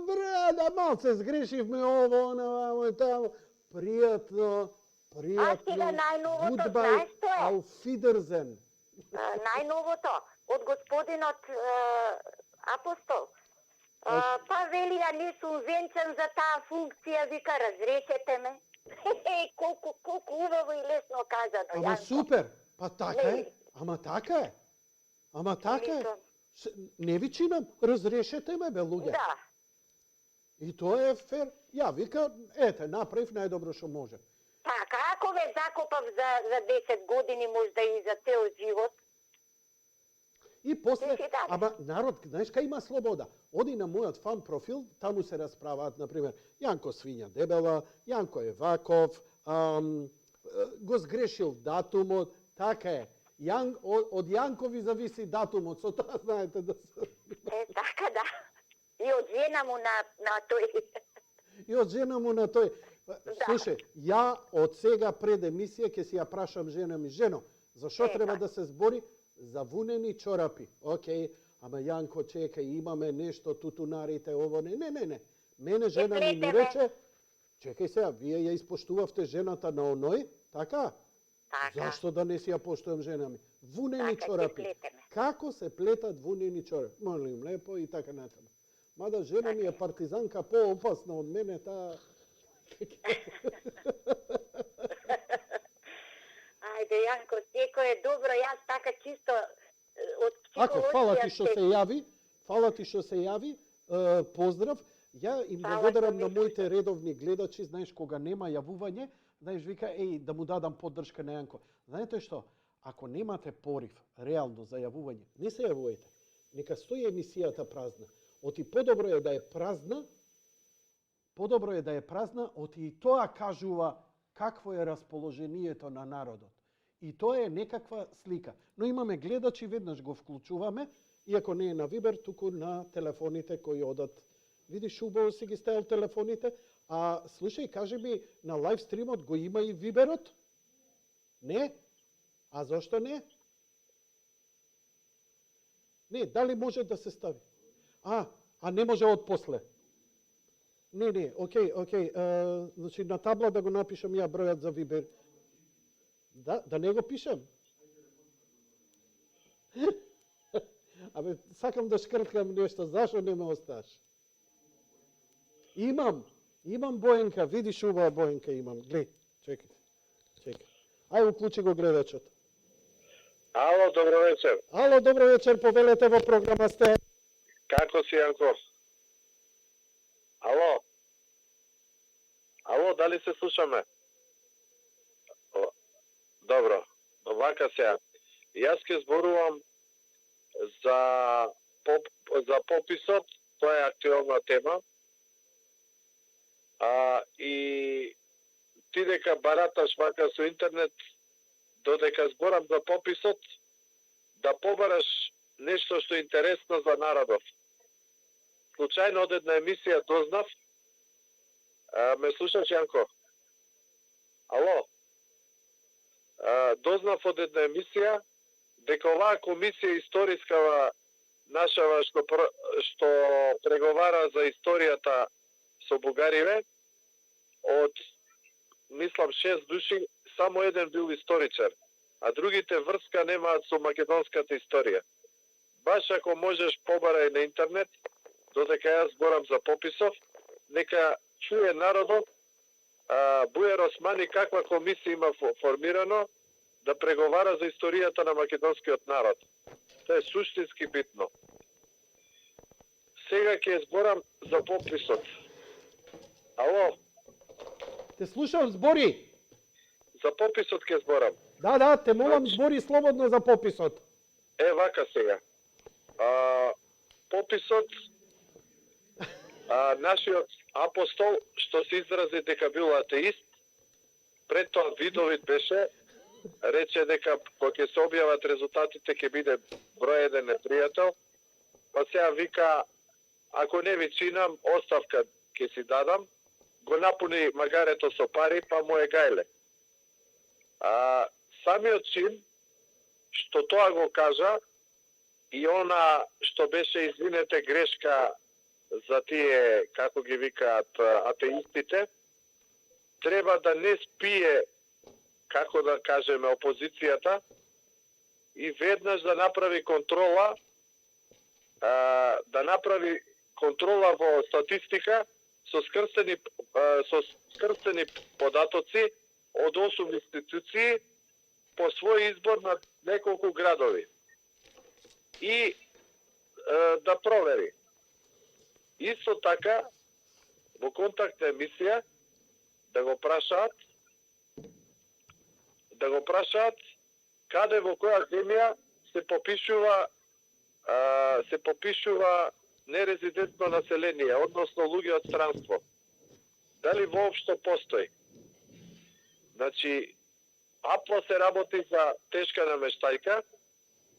B: Брада, малце сгрешивме ово, оно, тамо. Пријатно,
D: А сега
B: пријатно.
D: најновото,
B: Goodbye,
D: знаеш што е?
B: auf Wiedersehen.
D: Најновото од господинот апостол. Па вели, ја не сум венчан за таа функција, вика, разрешете ме. Колку убаво и лесно казано.
B: Ама
D: Јанко.
B: супер, па така е.
D: Не.
B: Ама така е. Ама така е.
D: Мислам.
B: Не ви чинам, разрешете ме, бе, луѓе.
D: Да.
B: И тоа е фер. Ја вика, ете, направив најдобро што може.
D: Така, ако ве закопав за 10 години, можда и за цел живот,
B: И после,
D: Ти си даде.
B: ама народ, знаеш кај има слобода? Оди на мојот фан профил, таму се расправаат, например, Јанко Свиња Дебела, Јанко Еваков, го сгрешил датумот, така е. Од Јанкови зависи датумот, со тоа знаете да се...
D: така да. И од жена му на тој.
B: И од жена му на тој. Слушај, ја од сега пред емисија ќе си ја прашам жена ми, жено, зашо треба да се збори за вунени чорапи? Океј, ама Јанко, чекај, имаме нешто, тутунарите, ово, не. Мене жена ми рече, чекај сега, вие ја испоштувавте жената на оној, така?
D: Така.
B: Зашто да не си ја поштувам жена ми? Вунени
D: Така, ќе
B: чорапи.
D: плетеме.
B: Како се плетат вунени чорапи? Молим, лепо и така натаму. Мада жена ми е партизанка, поопасна од мене, таа...
D: Ајде, Јанко, секој е добро, јас така чисто од
B: Ако, фала ти што
D: психолошија
B: се јави, поздрав. Ја им
D: Фала
B: благодарам
D: што
B: на
D: ми
B: моите редовни гледачи, знаеш, кога нема јавување, знаеш, вика, да му дадам поддршка на Јанко. Знаете што? Ако немате порив, реално, за јавување, не се јавувајте. Нека стои емисијата празна. Оти подобро е да е празна, оти и тоа кажува какво е расположението на народот. И тоа е некаква слика. Но имаме гледачи, веднаш го вклучуваме, иако не е на Вибер, туку на телефоните кои одат. Видиш, убаво си ги ставил телефоните, а слушај, кажи ми, на лайв стримот го има и Виберот? Не? А зошто не? Не, дали може да се стави? А не може од после? Не, окей. Значи на табла да го напишам ја бројот за Вибер. Да не го пишам? Абе, сакам да шкрткам нешто, зашо не ме оставаш? Имам Бојанка, видиш убава Бојанка имам. Глеј, чекај. Ај, уклучи го гледачот.
E: Ало, добро вечер.
B: Ало, добро вечер, повелете во програма сте.
E: Како си, Јанко? Ало, дали се слушаме? Добро, вака сега. Јас ќе зборувам за пописот, тоа е актуелна тема. И ти дека бараташ вака со интернет, додека зборам за пописот, да побараш нешто што е интересно за народот. Случајно од една емисија дознав, ме слушаш, Јанко? Ало? Дознав од една емисија дека оваа комисија историска нашава што преговара за историјата со бугариве, од мислам 6 души, само еден бил историчар, а другите врска немаат со македонската историја. Баш ако можеш побарај на интернет, додека јас зборам за пописов, нека чуе народот Бујар Османи каква комисија има формирано да преговара за историјата на македонскиот народ. Тоа е суштински битно. Сега ќе зборам за пописот. Ало?
B: Те слушам, збори.
E: За пописот ќе зборам.
B: Да, те молам, збори слободно за пописот.
E: Вака сега. Пописот, нашиот апостол, што се изрази дека бил атеист, пред тоа Видовит беше, рече дека кога ќе се објават резултатите ќе биде број еден непријател, па сега вика, ако не ви чинам, оставка ќе си дадам, го напуни магарето со пари, па му е гајле. самиот чин што тоа го кажа и она што беше, извинете, грешка за тие, како ги викаат, атеистите, треба да не спие, како да кажеме, опозицијата и веднаш да направи контрола, во статистика со скрстени податоци од 8 институции по свој избор на неколку градови. И да провери. Исто така, во контактна емисија, да го прашаат каде, во која земја се попишува нерезидентно население, односно луѓе од странство. Дали воопшто постои? Значи, апла се работи за тешка намештајка.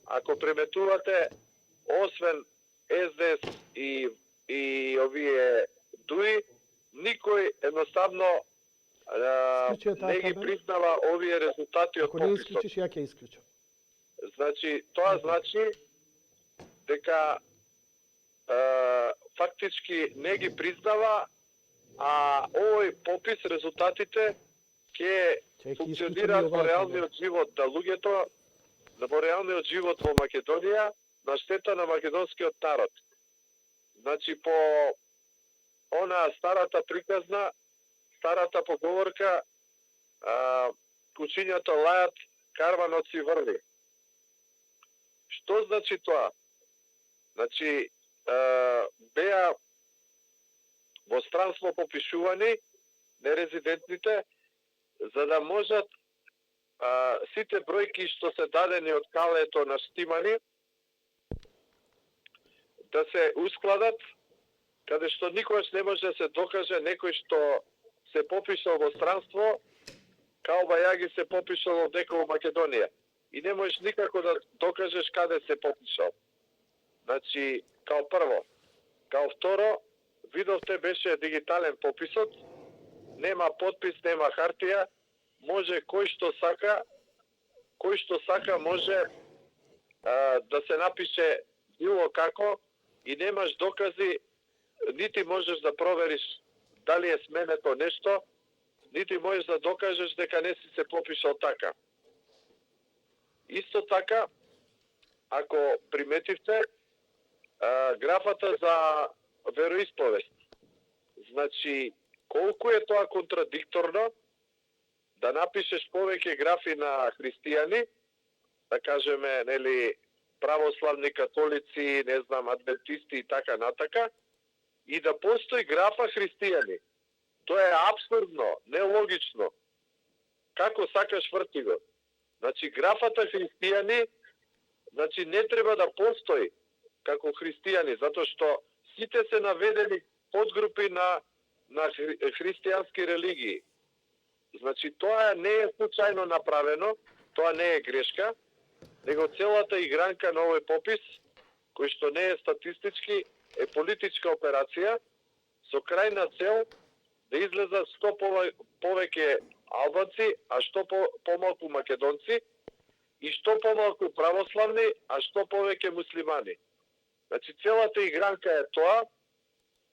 E: Ако приметувате, освен СДС и овие ДУИ, никој едноставно не ги признава овие резултати од
B: Ако не
E: пописот.
B: исклучиш, ја ќе исклучам.
E: Значи, тоа значи дека фактички не ги признава, а овој попис, резултатите ќе функционираат во реалниот живот на луѓето, во реалниот живот во Македонија, на штета на македонскиот народ. Значи, по она старата приказна, старата поговорка, кучињата лајат, карванот си врви. Што значи тоа? Значи, беа во странство попишувани нерезидентните, за да можат сите бројки што се дадени од калето на штимани да се ускладат, каде што никогаш не може да се докаже некој што се попишал во странство, као Бајаги се попишал од некој во Македонија. И не можеш никако да докажеш каде се попишал. Значи, као прво. Као второ, видовте, беше дигитален пописот, нема подпис, нема хартија, може кој што сака може да се напише било како и немаш докази, нити можеш да провериш дали е сменето нешто, нити можеш да докажеш дека не си се попишал така. Исто така, ако приметивте, графата за вероисповест. Значи, колку е тоа контрадикторно да напишеш повеќе графи на христијани, да кажеме, нели, православни католици, не знам, адвентисти и така натака, и да постои графа христијани. Тоа е апсурдно, нелогично. Како сакаш врти го. Значи, графата христијани, значи, не треба да постои како христијани, затоа што сите се наведени подгрупи на христијански религии. Значи, тоа не е случајно направено, тоа не е грешка, него целата игранка на овој попис, кој што не е статистички, е политичка операција со крајна цел да излезат што повеќе албанци, а што помалку македонци, и што помалку православни, а што повеќе муслимани. Значи, целата игранка е тоа,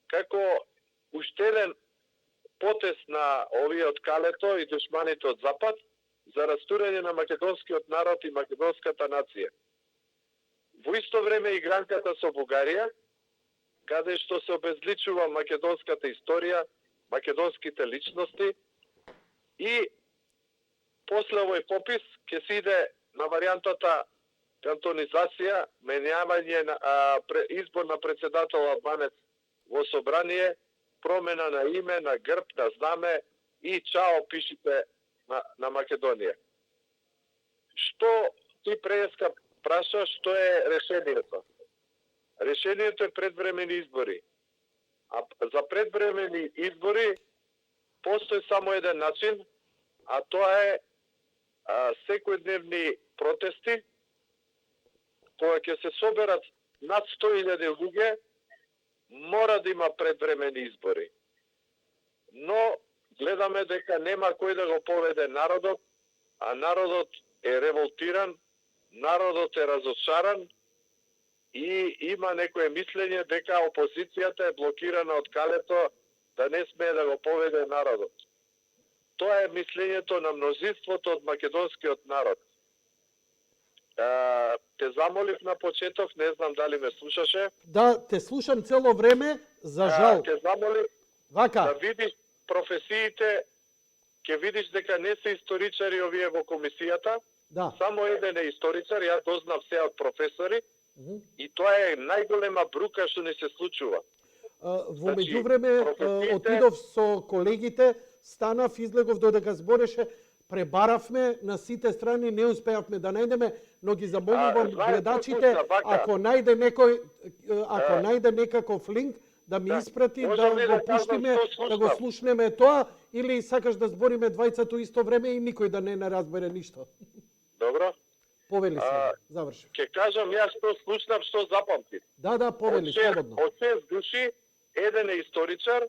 E: како уште еден потез на овие од калето и душманите од Запад за растурење на македонскиот народ и македонската нација. Во исто време игранката со Бугарија, каде што се обезличува македонската историја, македонските личности, и после овој попис ќе се иде на варијантата кантонизација, менјавање на избор на председател албанец во собрание, промена на име, на грб, на знаме и чао пишите на Македонија. Што ти преска праша, што е решението? Решението е предвремени избори. А за предвремени избори постои само еден начин, а тоа е секојдневни протести, кога ќе се соберат над 100.000 луѓе, мора да има предвремени избори. Но гледаме дека нема кој да го поведе народот, а народот е револтиран, народот е разочаран и има некое мислење дека опозицијата е блокирана од калето да не смее да го поведе народот. Тоа е мислењето на мнозинството од македонскиот народ. Те замолив на почеток, не знам дали ме слушаше.
B: Да, те слушам цело време, за жал.
E: Те замолив да
B: Вака,
E: видиш професиите, ќе видиш дека не се историчари овие во комисијата.
B: да.
E: Само еден е историчар, јас дознав се од професори, и тоа е најголема брука што не се случува.
B: Во
E: Значи,
B: меѓувреме
E: професиите-
B: отидов со колегите, станав, излегов додека збореше, пребаравме на сите страни, не успеавме да најдеме, но ги замолувам
E: знаеш
B: гледачите,
E: што, вака.
B: ако најде некој, ако најде некаков линк, да ми
E: Да.
B: испрати,
E: Можам
B: да
E: ли
B: го
E: да кажам
B: пуштиме,
E: што
B: да го
E: слушнав?
B: слушнеме тоа, или сакаш да збориме двајцата исто време и никој да не разбере ништо.
E: Добро?
B: Повели се, заврши.
E: Ќе кажам јас што слушнав, што запамтив.
B: Да, повели, слободно.
E: Од 6 души, еден е историчар,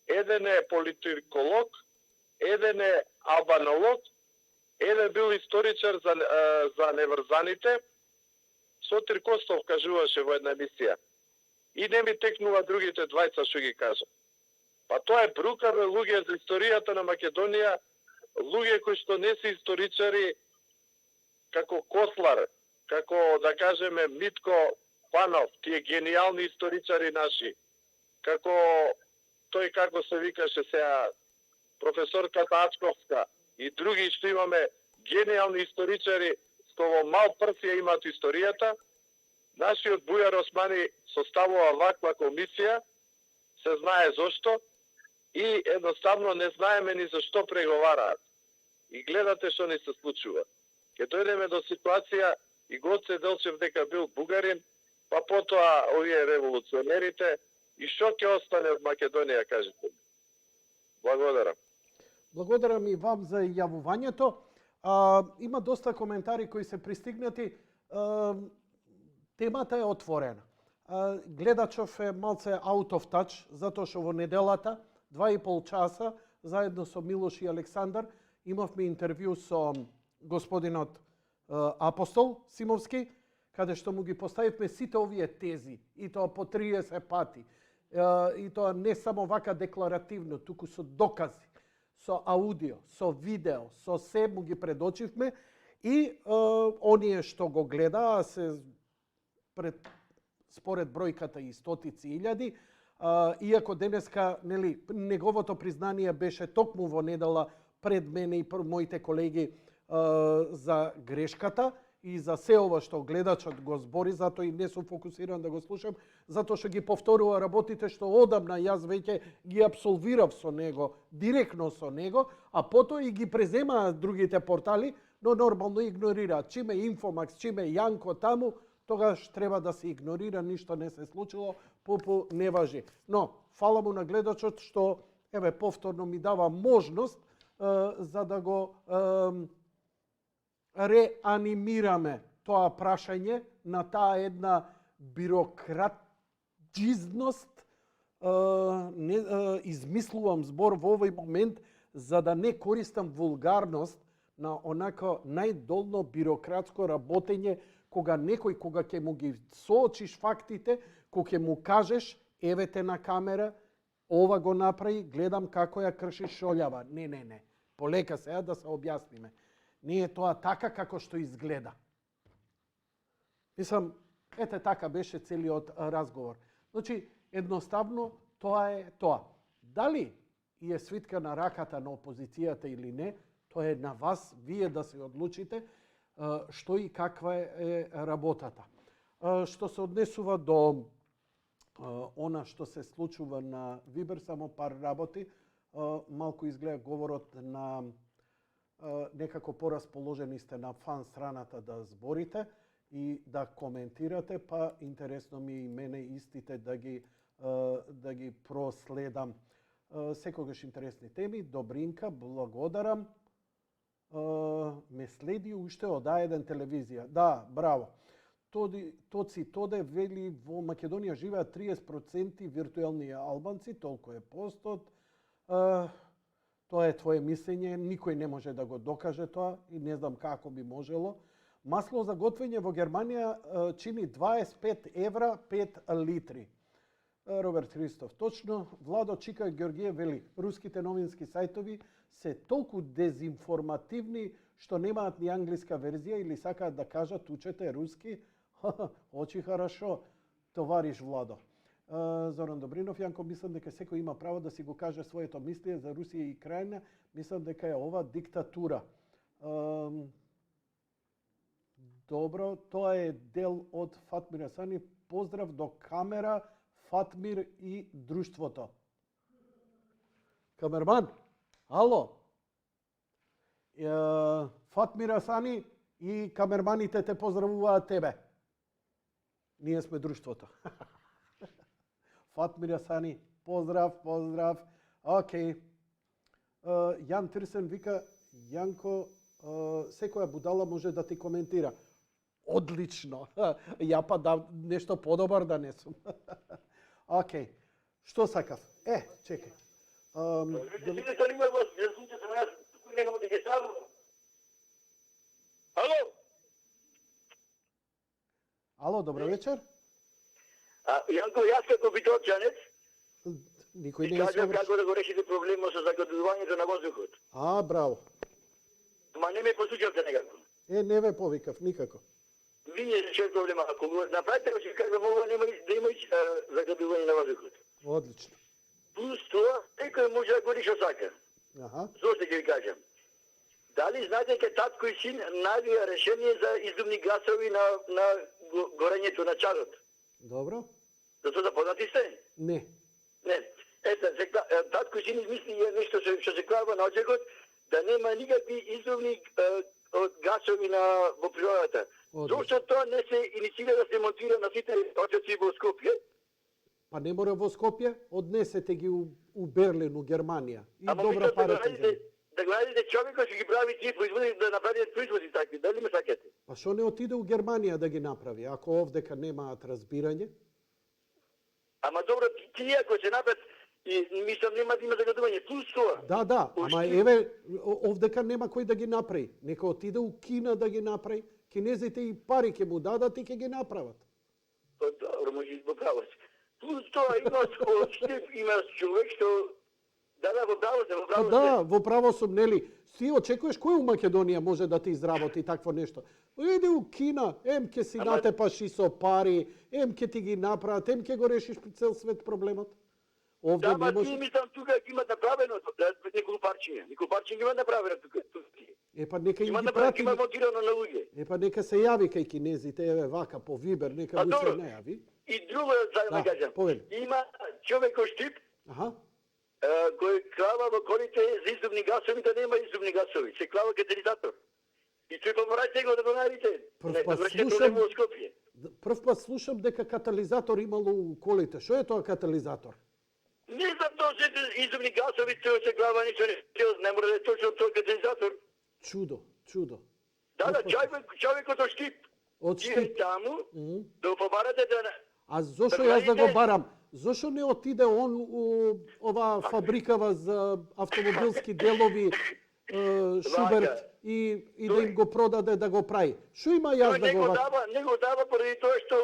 E: еден е политиколог, еден е албанолог, еден бил историчар за неврзаните, Сотир Костов кажуваше во една емисија. И не ми текнува другите двајца што ги кажам. Па тоа е брука бе луѓе за историјата на Македонија, луѓе кои што не се историчари, како Кослар, како да кажеме Митко Панов, тие гениални историчари наши, како тој како се викаше сега професорката Ачковска и други што имаме гениални историчари што во мал прст ја имаат историјата. Нашиот Бујар Османи составува ваква комисија, се знае зошто, и едноставно не знаеме ни зашто преговараат. И гледате што ни се случува. Ке дојдеме до ситуација и Гоце Делчев дека бил бугарин, па потоа овие револуционерите, и што ќе остане од Македонија, кажете ми. Благодарам.
B: Благодарам и вам за јавувањето. Има доста коментари кои се пристигнати. Темата е отворена. Гледачов е малце out of touch, затоа што во неделата, 2,5 часа, заедно со Милош и Александар, имавме интервју со господинот Апостол Симовски, каде што му ги поставивме сите овие тези, и тоа по 30 пати. И тоа не само вака декларативно, туку со докази, со аудио, со видео, со се му ги предочивме, и оние што го гледаа се според бројката и стотици илјади, иако денеска неговото признание беше токму во недела пред мене и моите колеги за грешката и за се ова што гледачот го збори, затоа и не сум фокусиран да го слушам, затоа што ги повторува работите што одамна јас веќе ги апсолвирав со него, директно со него, а потоа и ги преземаа другите портали, но нормално игнорираат. Чиме Инфомакс, чиме Јанко таму, тогаш треба да се игнорира, ништо не се случило, попу не важи. Но, фала му на гледачот што, повторно ми дава можност за да го реанимираме тоа прашање на таа една бирократизност, измислувам збор во овој момент, за да не користам вулгарност на онако најдолно бирократско работење, кога некој, кога ќе му ги соочиш фактите, кога ќе му кажеш, евете на камера, ова го направи, гледам како ја кршиш шолјава. Не. Полека сега да се објасниме. Не е тоа така како што изгледа. Мислам, така беше целиот разговор. Значи, едноставно, тоа е тоа. Дали е свитка на раката на опозицијата или не, тоа е на вас, вие да се одлучите што и каква е работата. Што се однесува до она што се случува на Вибер, само пар работи, малку изгледа говорот на некако порасположени сте на фан страната да зборите и да коментирате, па интересно ми и мене истите да ги проследам. Секогаш интересни теми. Добринка, благодарам. Ме следи уште од А1 телевизија. Да, браво. Тоде вели во Македонија живеат 30% виртуелни албанци, толку е постот. Тоа е твое мислење, никој не може да го докаже тоа и не знам како би можело. Масло за готвење во Германија чини 25 евра 5 литри. Роберт Христов. Точно, Владо Чика Георгиев вели, руските новински сајтови се толку дезинформативни што немаат ни англиска верзија или сакаат да кажат учете руски. Очи хорошо, товариш Владо. Зоран Добринов, Јанко, мислам дека секој има право да си го каже своето мислење за Русија и Крајна. Мислам дека е ова диктатура. Добро, тоа е дел од Фатмир Асани. Поздрав до камера, Фатмир и друштвото. Камерман, ало. Фатмир Асани и камерманите те поздравуваат тебе. Ние сме друштвото. Фатмир Асани, поздрав, поздрав. Океј. Јан Тирсен вика, Јанко, секоја будала може да ти коментира. Одлично. Ја па да нешто подобар да не сум. Океј. Што сакав? Чекај. Ало, добро вечер.
F: Јанко, јас како битовчанец,
B: Никој
F: ти
B: не е
F: кажам
B: совршен.
F: како да го решите проблемот со загадувањето на воздухот.
B: Браво.
F: Ма не ме послушавте некако.
B: Не ве повикав никако.
F: Вие решите проблема. Ако го направите, ќе кажам ова нема да има загадување на воздухот.
B: Одлично.
F: Плюс тоа, секој може да го реши сака.
B: Аха.
F: Зошто ќе ви кажам? Дали знаете дека татко и син навија решение за издумни гасови на горењето на чадот?
B: Добро.
F: Зато запознати сте?
B: Не.
F: Не. Ето, татко и син измисли нешто што се клава на очекот, да нема никакви издумни гасови во природата. Зошто тоа не се инициира да се монтира на сите очеци во Скопје?
B: Па не мора во Скопје, однесете ги у Берлин, у Германија. И
F: Ама
B: добра пара ќе земе.
F: да гледате човекот што ги прави тие производи, да направи производи такви, дали ме сакате?
B: Па што не отиде у Германија да ги направи, ако овдека немаат разбирање?
F: Ама добро, тие ако се направат, и мислам нема да има загадување, плюс тоа.
B: Да, ама еве, овдека нема кој да ги направи. Нека отиде у Кина да ги направи. Кинезите и пари ќе му дадат и ќе ги направат.
F: Па добро, може и право. Плюс тоа има човек што во право се, во право се.
B: Да, во право сум, нели? Ти очекуваш кој у Македонија може да ти изработи такво нешто? Иди у Кина, ќе си натепаш и со пари, ќе ти ги направат, ќе го решиш по цел свет проблемот. Овде
F: да,
B: не може.
F: ти мислам тука ќе имат направено неколку парчиња. Неколку парчиња имат направено тука.
B: Па нека им
F: Има
B: ги
F: направено,
B: прати.
F: има монтирано на луѓе.
B: Па нека се јави кај кинезите, еве вака по Вибер, нека му се најави.
F: И друго да кажам.
B: повели.
F: Има човек од Штип,
B: Аха.
F: кој клава во колите за издувни гасови, да нема издувни гасови. Се клава катализатор. И тој поморате го да го најдете.
B: Прв пат слушам дека катализатор имало у колите. Што е тоа катализатор?
F: Не знам тоа се издувни гасови, тоа се клава ништо не мора да е точно тоа катализатор.
B: Чудо.
F: Да, човекот од Штип.
B: Од Штип.
F: Таму, да побарате да...
B: А зошто јас да го барам? Зошто не отиде он у оваа фабрикава за автомобилски делови Шуберт и да им го продаде да го прави? Што има јас да го
F: Не го дава поради тоа што...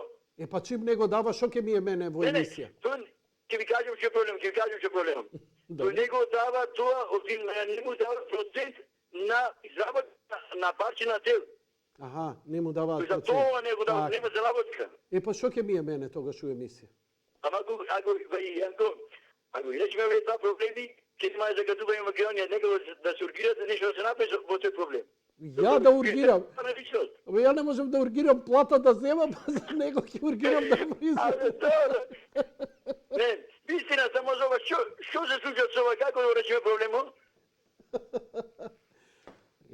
B: Па чим не го дава, што ќе ми е мене во емисија?
F: Ќе ви кажам што е проблем, Тој не го дава тоа, не му дава процент на изработка на парче на тел.
B: Аха, не му дава
F: За тоа не го дава, нема заработка.
B: Па што ќе ми е мене тогаш у емисија?
F: Ама ако иначе ме тоа проблеми, ќе има загадување во Македонија, некако да се ургирате нешто да се направи во тој проблем.
B: Ја да ургирам. Ја не можам да ургирам плата да земам, па за него ќе ургирам да му
F: извадам. Не, вистина само за ова, што се случува со ова, како да решиме проблемот?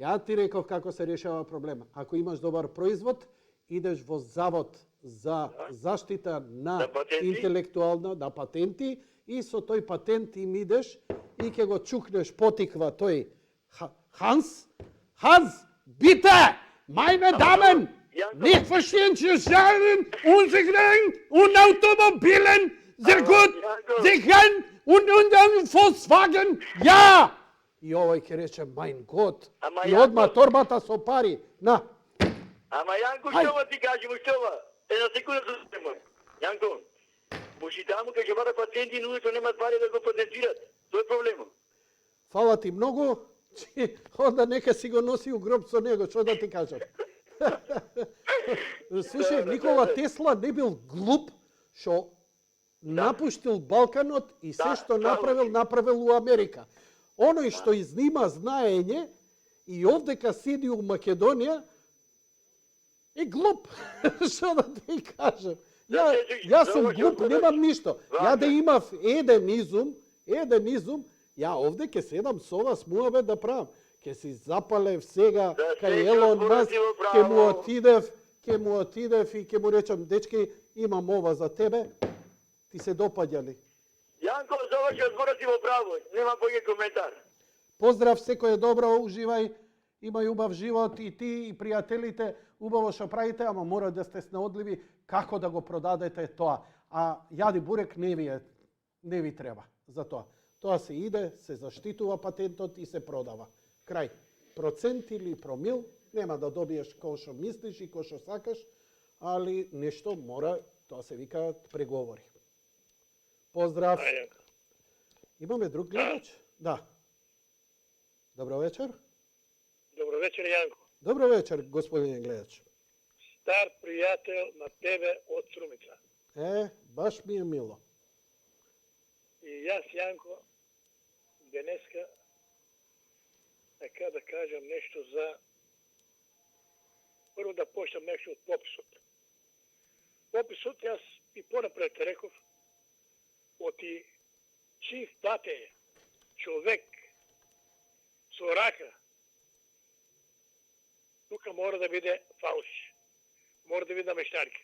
B: Ја ти реков како се решава проблема. Ако имаш добар производ, идеш во завод за заштита на интелектуална, на патенти, и со тој патент им идеш и ќе го чукнеш потиква тој Hans, bitte, meine Damen, nicht verstehen Sie sagen, unseren und Automobilen sehr gut, Sie können und Volkswagen, ja, И овој ќе рече, мајн год.
F: Ама
B: И
F: Јанко-
B: одма торбата со пари. На.
F: Ама Јанко,
B: Ај.
F: што ти кажем, што? Една секунда се спремам. Јанко, може таму кај ќе бара пациенти, луѓето немаат пари да го патентират. Тоа е проблемот.
B: Фала ти многу. Онда нека си го носи у гроб со него, што да ти кажам. Слушај, Никола Тесла не бил глуп што напуштил Балканот и се што направил у Америка. Оној што изнима знаење и овдека седи у Македонија е глуп. Што да ти кажам? Јас сум глуп, немам ништо. Ја да имав еден изум, ја овде ќе седам со вас муабет да правам. Ќе си запалев сега кај Елон Маск, ќе му отидев и ќе му речам, дечки, имам ова за тебе, ти се допаѓа ли?
F: Јанко, заврши зборот си во право, нема поќе коментар.
B: Поздрав, секој е добро, уживај, имај убав живот и ти и пријателите, убаво што правите, ама мора да сте снаодливи како да го продадете тоа. А јади бурек не ви треба за тоа. Тоа се иде, се заштитува патентот и се продава. Крај. Процент или промил, нема да добиеш кој што мислиш и кој што сакаш, али нешто мора, тоа се викаат преговори. Поздрав. Имаме друг гледач? Да. Добро вечер.
G: Добро вечер, Јанко.
B: Добро вечер, господин гледач.
G: Стар пријател на тебе од Струмица.
B: Баш ми е мило.
G: И јас, Јанко, денеска, така да кажам нешто за... Прво да почнам нешто од пописот. Пописот, јас и понапред реков, оти чист дате човек со рака, тука мора да биде фалш. Мора да биде намештарка.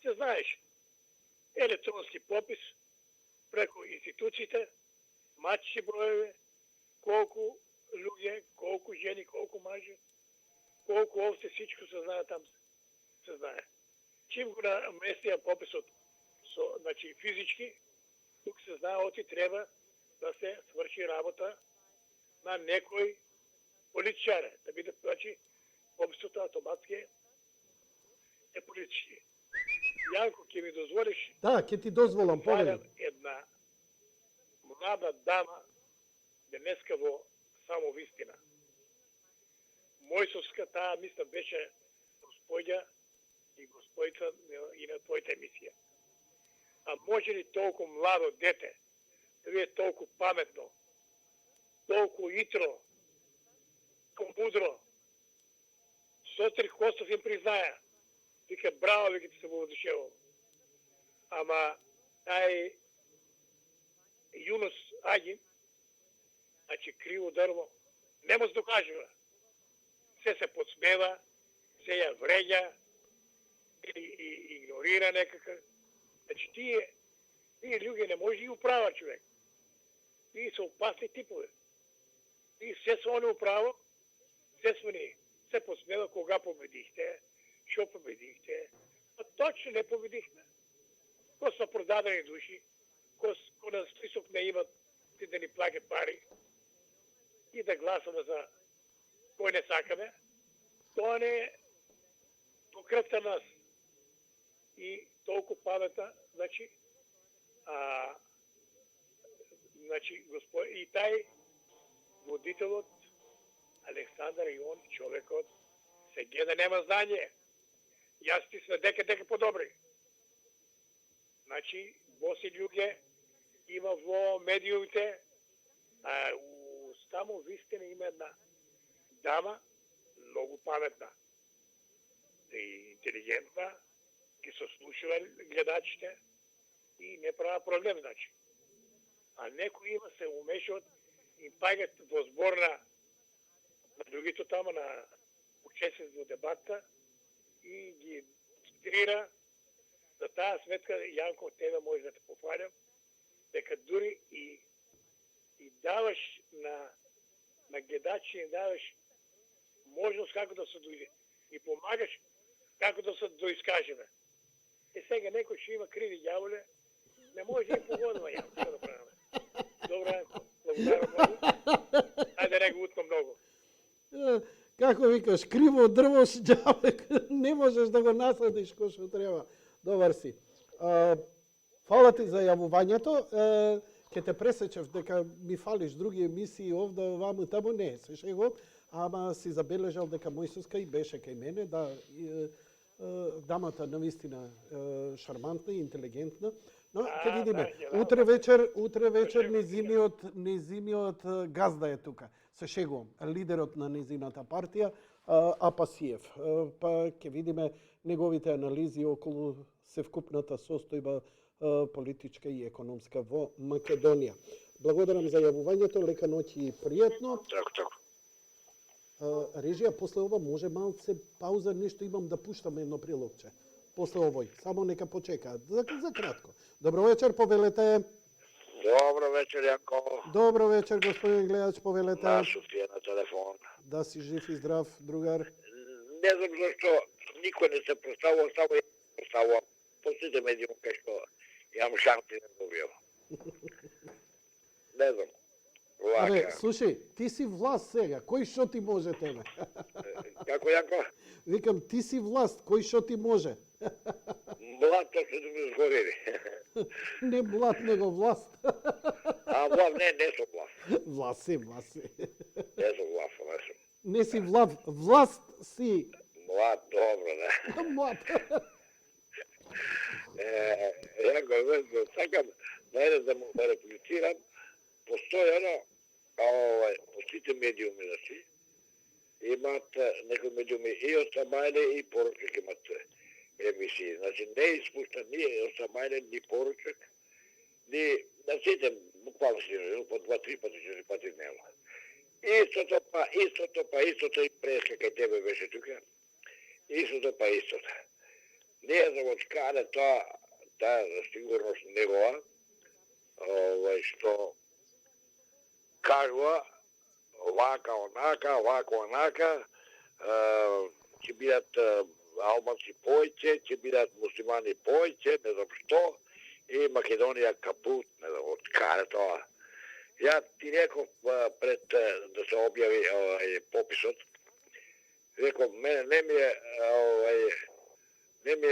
G: Се знаеш, електронски попис преку институциите, матчи броеви, колку луѓе, колку жени, колку мажи, колку овце, всичко се знае там. Се знае. Чим го наместија пописот значи физички, тук се знае оти треба да се сврши работа на некој политичар, да биде, значи, пописот автоматски е политички. Јанко, ќе ми дозволиш?
B: Да, ќе ти дозволам, поведам.
G: Една млада дама денеска во само вистина. Мојсовска, таа мисля беше господја и господица и на твојата емисија. А може ли толку младо дете да биде толку паметно, толку итро, толку мудро? Сотрих Костов им признаја. Вика, браво, вика, ти се воодушевал. Ама тај Јунус Агин, значи криво дрво, не може да докажува. Се подсмева, се ја вреѓа и игнорира некака. Значи тие луѓе не може и управа човек. Тие се опасни типове. Тие се се они управо, се сме се подсмева кога победихте, што победихте. А точно не победихме. Ко са продадени души, ко на список не имат ти да ни плаќа пари и да гласаме за кој не сакаме, тоа не покрепта нас. И толку паметна, значи, и тај водителот Александар Ион, човекот, се гледа нема знање. Јас ти све дека подобри. Значи, боси луѓе има во медиумите, у само вистина има една дама, многу паметна и интелигентна, ги се слушува гледачите и не права проблем, значи. А некои има се умешат и паѓат во збор на другите тама, на учесници во дебата и ги цитира. За таа сметка, Јанко, тебе може да те пофалям, дека дури и даваш на гледачи, даваш можност како да се дојде и помагаш како да се доискажеме. Сега некој што има криви ѓаволе, не може и погодува Јанко, што да правиме. Добро, Јанко, благодарам многу.
B: како викаш, криво дрво џабек, не можеш да го насадиш кој што треба. Добар си. Фала ти за јавувањето. Ке те пресечев дека ми фалиш други емисии овде, ваму, таму, не, се шегувам, ама си забележал дека Мојсуска и беше кај мене, да, дамата навистина шармантна и интелигентна. Но ќе видиме. Утре вечер незиниот газда е тука. Се шегувам, лидерот на незината партија, Апасиев. Па ќе видиме неговите анализи околу севкупната состојба политичка и економска во Македонија. Благодарам за јавувањето, лека ноќ и пријатно.
E: Така.
B: Режија, после ова може малце пауза, нешто имам да пуштам едно прилогче. После овој, само нека почекаат, за кратко. Добро вечер, повелете.
E: Добро вечер, Јанко.
B: Добро вечер, господин гледач, повелете.
E: Нашов ти е на телефон.
B: Да си жив и здрав, другар.
E: Не знам зашто никој не се представува, само ја представува. Пустите медиум кај што имам шанси да добијам. Не знам.
B: Абе, слушај, ти си власт сега, кој што ти може тебе?
E: Како, Јанко?
B: Викам, ти си власт, кој што ти може?
E: Млато се да ми сгорели.
B: Не блат, него власт.
E: А власт, не сум власт.
B: Власт си.
E: Не сум власт, не сум.
B: Не си власт си.
E: Млад, добро, да.
B: Млад.
E: Јанко, сакам да му реплицирам. Постојано, по сите медиуми, значи, имат некои медиуми и од Самајле и Поручек имат емисии. Значи, не испушта ни од Самајле, ни Поручек, ни на сите, буквално си, по 2-3 пати, 4 пати дневно. Истото и преска кај тебе беше тука. Истото. Не знам од каде тоа сигурност негова, што кажува вака, онака, ќе бидат албанци појќе, ќе бидат муслимани појќе, не знам што, и Македонија капут, не знам од каде тоа. Ја ти реков пред да се објави пописот, реков, мене не ми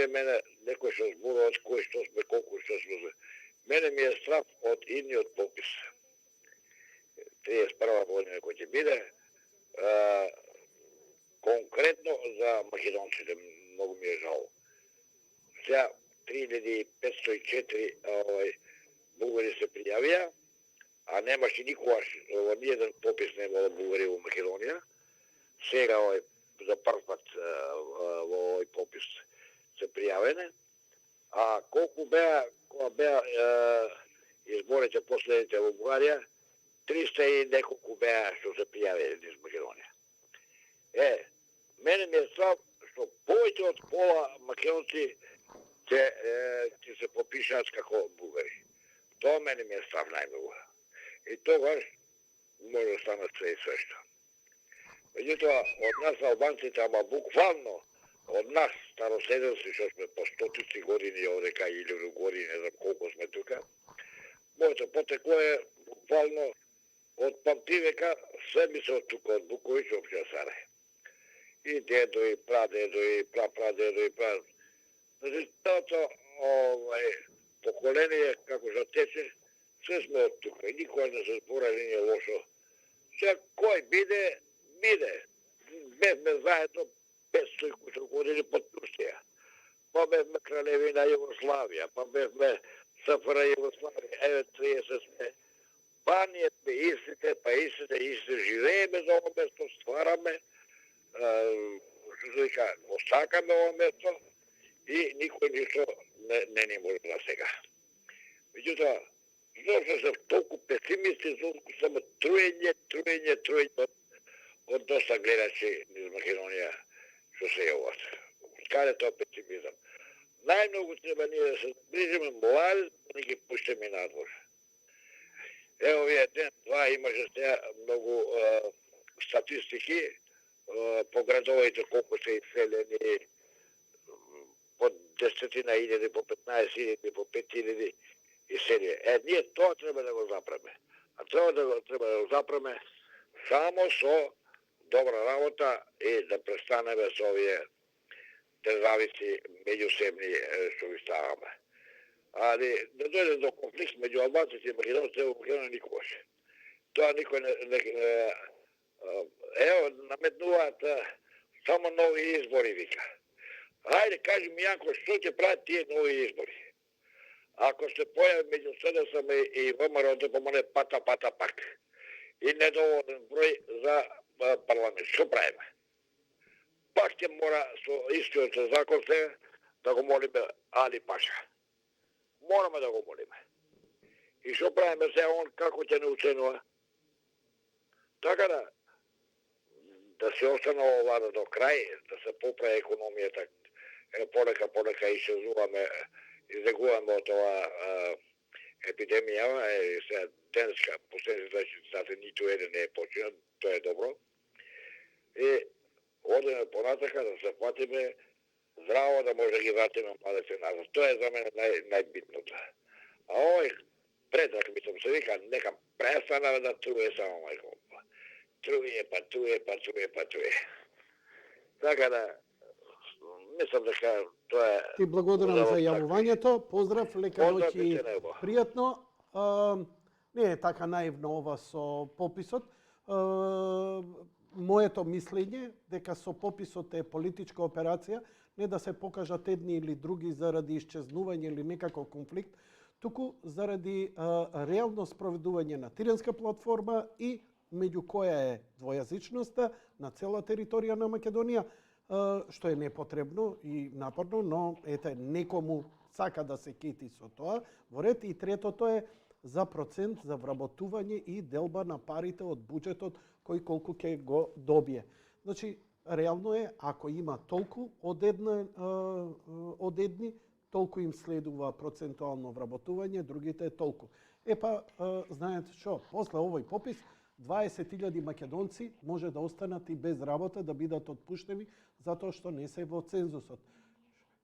E: е некој што зборува од кој што сме, колку што сме. Мене ми е страв од идниот попис. 31 година кој ќе биде, конкретно за македонците, многу ми е жал. Сега 3504 бугари се пријавија, а немаше никогаш, во ниједен попис не имало бугари во Македонија. Сега за прв пат во овој попис се пријавене. А колку беа, кога беа изборите последните во Бугарија, 300 и неколку беа што се пријавили из Македонија. Мене ми е страв што повеќе од пола македонци ќе се попишаат како бугари. Тоа мене ми е страв најмногу. И тогаш може да станат све и свешто. Меѓутоа, од нас албанците, ама буквално од нас, староседелци, што сме по стотици години овде кај 1000 години, не знам колку сме тука, моето потекло е буквално од памтивека, све ми се од тука, од Буковиќ, општина Сарај. И дедо, и прадедо, и прапрадедо, и прад. Значи, целото поколение, како што тече, све сме од тука. И никој не се зборали ни лошо. Сега, кој биде, бевме заедно 500 и кусо години под Турција. Па бевме кралевина Југославија, па бевме СФР Југославија, еве 30 сме. Па ние сме истите живееме за ово место, ствараме, што се вика, осакаме ово место и никој ништо не ни може да сега. Меѓутоа, зошто се толку песимисти, толку само труење од доста гледачи из Македонија што се јават. Каде тоа песимизам? Најмногу треба ние да се грижиме млади, да ги пуштиме надвор. Ево вие ден-два имаше сега многу статистики по градовите колку се иселени, по 10.000, по 15.000, по 5.000 иселени. Ние тоа треба да го запреме. А треба да го запреме само со добра работа и да престанеме со овие државици меѓусебни што ги ставаме. Али да дојде до конфликт меѓу албанците и македонците во Македонија никогаш. Тоа никој не ево наметнуваат само нови избори, вика. Ајде, кажи ми, Јанко, што ќе прават тие нови избори? Ако се појави меѓу СДСМ и ВМРО да помане пата пак и недоволен број за парламент, што правиме? Пак ќе мора со истиот закон сега да го молиме Али Паша. Мораме да го молиме. И што правиме сега, он како ќе не уценува? Така да се остане ова влада до крај, да се поправи економијата, полека излегуваме од ова епидемија, и сега денеска, последните 20 сати, ниту еден не е починат, тоа е добро. И одеме понатака да се платиме здраво, да може да ги вратиме младите назад. Тоа е за мене најбитното. А овој предрак, мислам се вика, нека престане да труе само мајко. Труе. Така да, мислам дека тоа е...
B: Ти благодарам за јавувањето. Поздрав, лека ноќ и пријатно. Не е така наивно ова со пописот. Моето мислење дека со пописот е политичка операција, не да се покажат едни или други заради исчезнување или некаков конфликт, туку заради реално спроведување на Тиренска платформа и меѓу која е двојазичноста на цела територија на Македонија, што е непотребно и напорно, но ете, некому сака да се кити со тоа во ред. И третото е за процент за вработување и делба на парите од буџетот кој колку ќе го добие. Значи, реално е, ако има толку од едни, толку им следува процентуално вработување, другите толку. Знаете што, после овој попис 20.000 македонци може да останат и без работа, да бидат отпуштени затоа што не се во цензусот.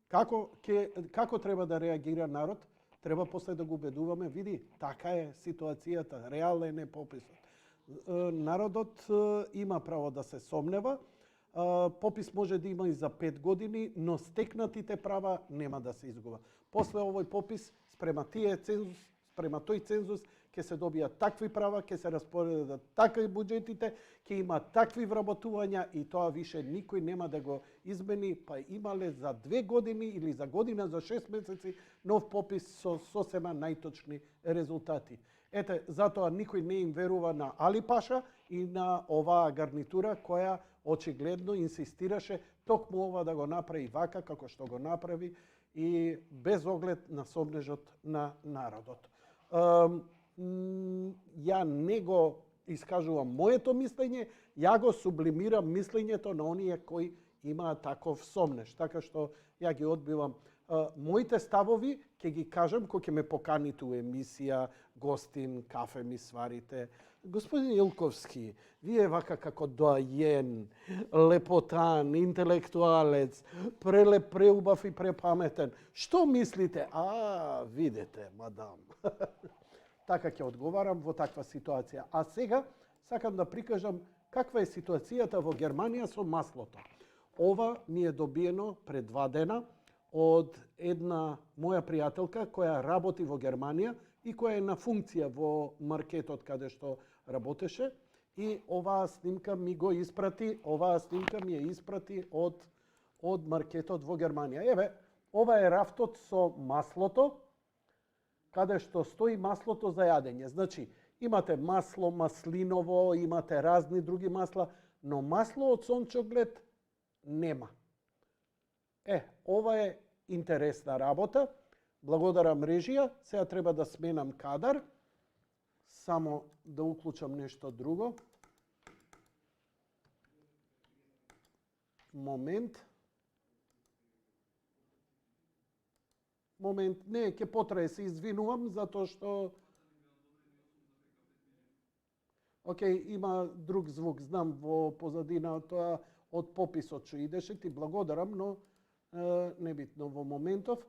B: Како треба да реагира народ? Треба после да го убедуваме, види, така е ситуацијата, реален е пописот. Народот има право да се сомнева, попис може да има и за 5 години, но стекнатите права нема да се изгуба. После овој попис, спрема тој цензус, ќе се добијат такви права, ќе се распоредат такви буџетите, ќе има такви вработувања и тоа више никој нема да го измени, па имале за 2 години или за година, за 6 месеци нов попис со сосема најточни резултати. Ете, затоа никој не им верува на Али Паша и на оваа гарнитура која очигледно инсистираше токму ова да го направи вака како што го направи и без оглед на сомнежот на народот. Ја не го искажувам моето мислење, ја го сублимирам мислењето на оние кои имаат таков сомнеж. Така што ја ги одбивам. Моите ставови ќе ги кажам кога ќе ме поканите у емисија, гостин, кафе ми сварите. Господин Илковски, вие вака како доајен, лепотан, интелектуалец, прелеп, преубав и препаметен. Што мислите? Видете, мадам. Така ќе одговарам во таква ситуација. А сега сакам да прикажам каква е ситуацијата во Германија со маслото. Ова ми е добиено пред 2 дена од една моја пријателка која работи во Германија и која е на функција во маркетот каде што работеше, и оваа снимка ми ја испрати од маркетот во Германија. Еве, ова е рафтот со маслото, каде што стои маслото за јадење. Значи, имате масло маслиново, имате разни други масла, но масло од сончоглед нема. Ова е интересна работа. Благодарам режија. Сега треба да сменам кадар. Само да уклучам нешто друго. Момент. Не, ќе потрае, се извинувам, затоа што... има друг звук, знам во позадина тоа од пописот што идеше, ти благодарам, но небитно во моментов.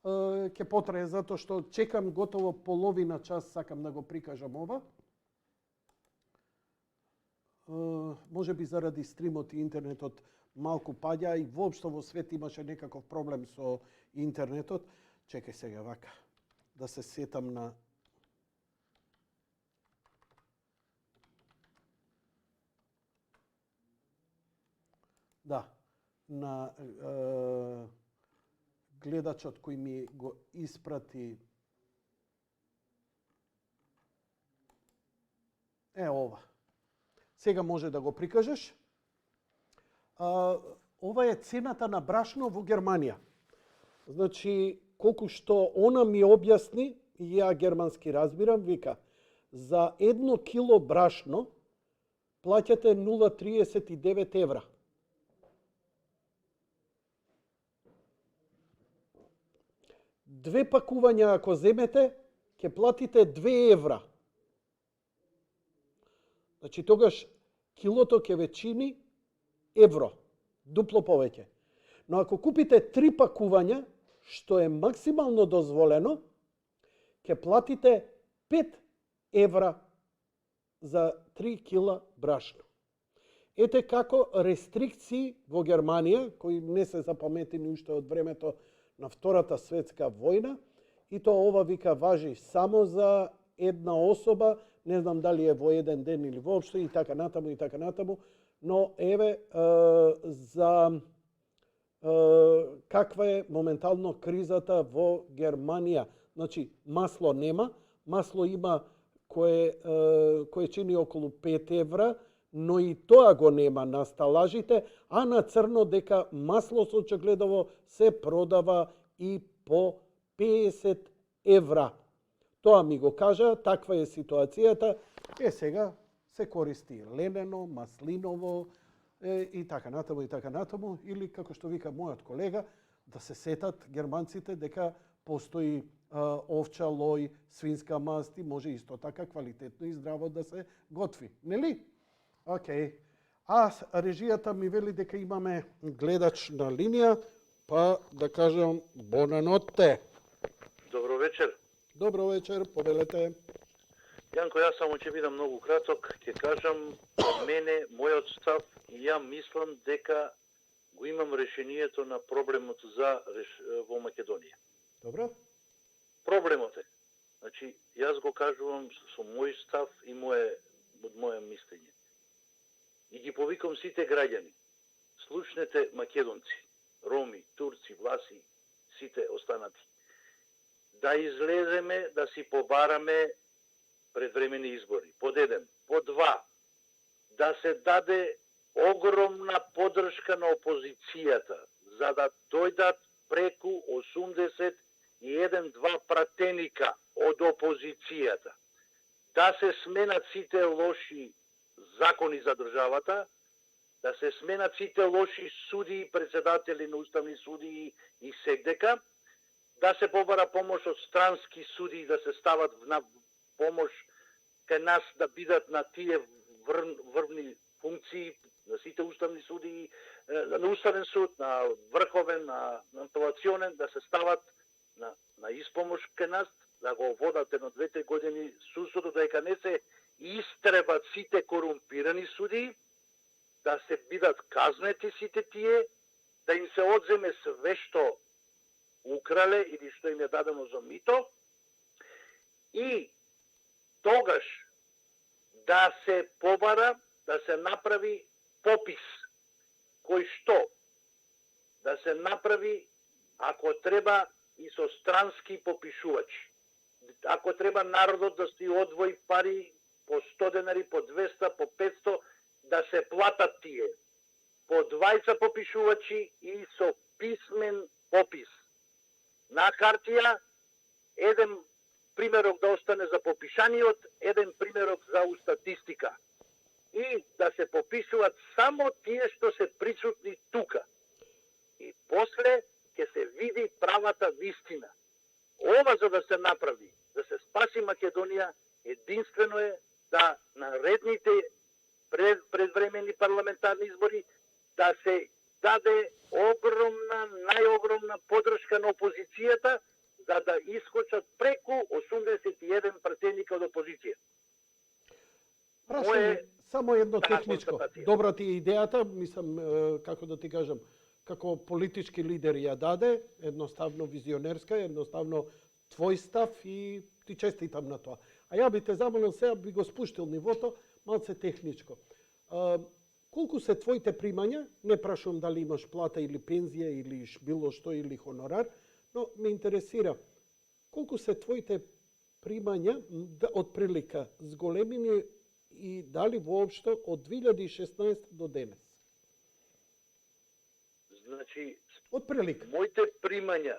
B: Ќе потрае затоа што чекам готово половина час, сакам да го прикажам ова. може би заради стримот и интернетот малку паѓа и воопшто во свет имаше некаков проблем со интернетот. Чекај сега вака, да се сетам на... Да, на гледачот кој ми го испрати ова. Сега може да го прикажеш. Ова е цената на брашно во Германија. Значи, колку што она ми објасни, и ја германски разбирам, вика, за 1 кило брашно плаќате 0,39 евра. Две пакувања ако земете, ќе платите 2 евра. Значи, тогаш килото ќе ве чини евро, дупло повеќе. Но ако купите 3 пакувања, што е максимално дозволено, ќе платите 5 евра за 3 кила брашно. Ете како рестрикции во Германија, кои не се запаметени уште од времето на Втората светска војна, и то ова вика важи само за една особа, не знам дали е во еден ден или воопшто, и така натаму, но еве за каква е моментално кризата во Германија. Значи, масло нема, масло има кое чини околу 5 евра, но и тоа го нема на сталажите, а на црно дека масло со очигледово се продава и по 50 евра. Тоа ми го кажа, таква е ситуацијата. Сега се користи ленено, маслиново и така натаму, или како што вика мојот колега, да се сетат германците дека постои овча лој, свинска маст и може исто така квалитетно и здраво да се готви. Нели? Океј. А режијата ми вели дека имаме гледач на линија, па да кажам бонанотте.
H: Добро вечер.
B: Добро вечер, повелете.
H: Јанко, јас само ќе бидам многу краток, ќе кажам од мене, мојот став, и ја мислам дека го имам решението на проблемот во Македонија.
B: Добро.
H: Проблемот е, значи, јас го кажувам со мој став и од моје мислење. И ги повикам сите граѓани, слушнете македонци, роми, турци, власи, сите останати. Да излеземе, да си побараме предвремени избори. Под 1. Под 2. Да се даде огромна поддршка на опозицијата, за да дојдат преку 81-2 пратеника од опозицијата. Да се сменат сите лоши закони за државата, да се сменат сите лоши судии, председатели на уставни судии и СЕКДЕКА, да се побара помош од странски судии, да се стават на помош кај нас, да бидат на тие врвни функции, на сите уставни судии, на уставен суд, на врховен, на апелационен, да се стават на испомош кај нас, да го водат едно 2-3 години судството, дека не се истребат сите корумпирани судии, да се бидат казнети сите тие, да им се одземе све што украле или што им е дадено за мито, и тогаш да се побара, да се направи попис, кој што да се направи, ако треба, и со странски попишувачи. Ако треба народот да си одвои пари по 100 денари, по 200, по 500, да се платат тие. По 20 попишувачи и со писмен попис. На хартија, еден примерок да остане за попишаниот, еден примерок за статистика. И да се попишуваат само тие што се присутни тука. И после ќе се види правата вистина. Ова за да се направи, да се спаси Македонија, единствено е да наредните предвремени парламентарни избори да се даде огромна, најогромна поддршка на опозицијата, за да искочат преку 81 пратеника од опозиција.
B: Само едно
H: таа
B: техничко.
H: констатација.
B: Добра ти е идејата, мислам, како да ти кажам, како политички лидер ја даде, едноставно визионерска, едноставно твој став и ти честитам на тоа. А ја би те замолил сега, би го спуштил нивото, малце техничко. Колку се твоите примања, не прашувам дали имаш плата или пензија или било што или хонорар, но ме интересира колку се твоите примања од прилика зголемени и дали воопшто од 2016 до денес?
H: Значи,
B: Од прилика.
H: моите примања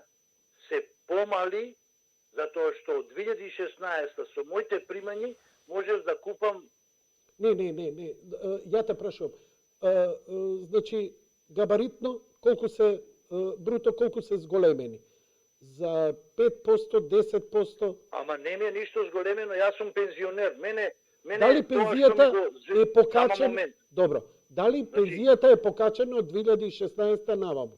H: се помали, затоа што од 2016 со моите примања можев да купам.
B: Не. Ја те прашувам. Значи, габаритно, колку се, бруто, колку се зголемени? За 5%, 10%?
H: Ама не ми е ништо зголемено, јас сум пензионер. Мене
B: Дали пензијата е покачена? Добро. Дали пензијата е покачена од 2016 наваму?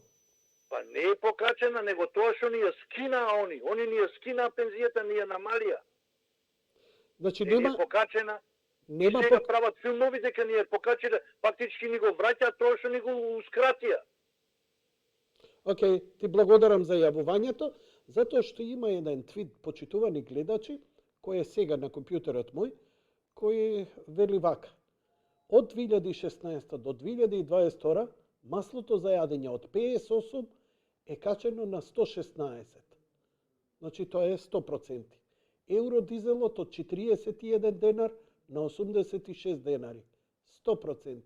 H: Па не е покачена, него тоа што ни ја скина они. Они ни ја скина пензијата, ни ја намалија.
B: Значи
H: Не е
B: нема
H: покачена.
B: нема
H: Сега прават филмови дека ни ја покачиле, фактички ни го враќаат тоа што ни го ускратија.
B: Океј, ти благодарам за јавувањето, затоа што има еден твит, почитувани гледачи, кој е сега на компјутерот мој, кој вели вака. Од 2016 до 2022 маслото за јадење од 58 е качено на 116. Значи тоа е 100%. Евродизелот од 41 денар на 86 денари. 100%.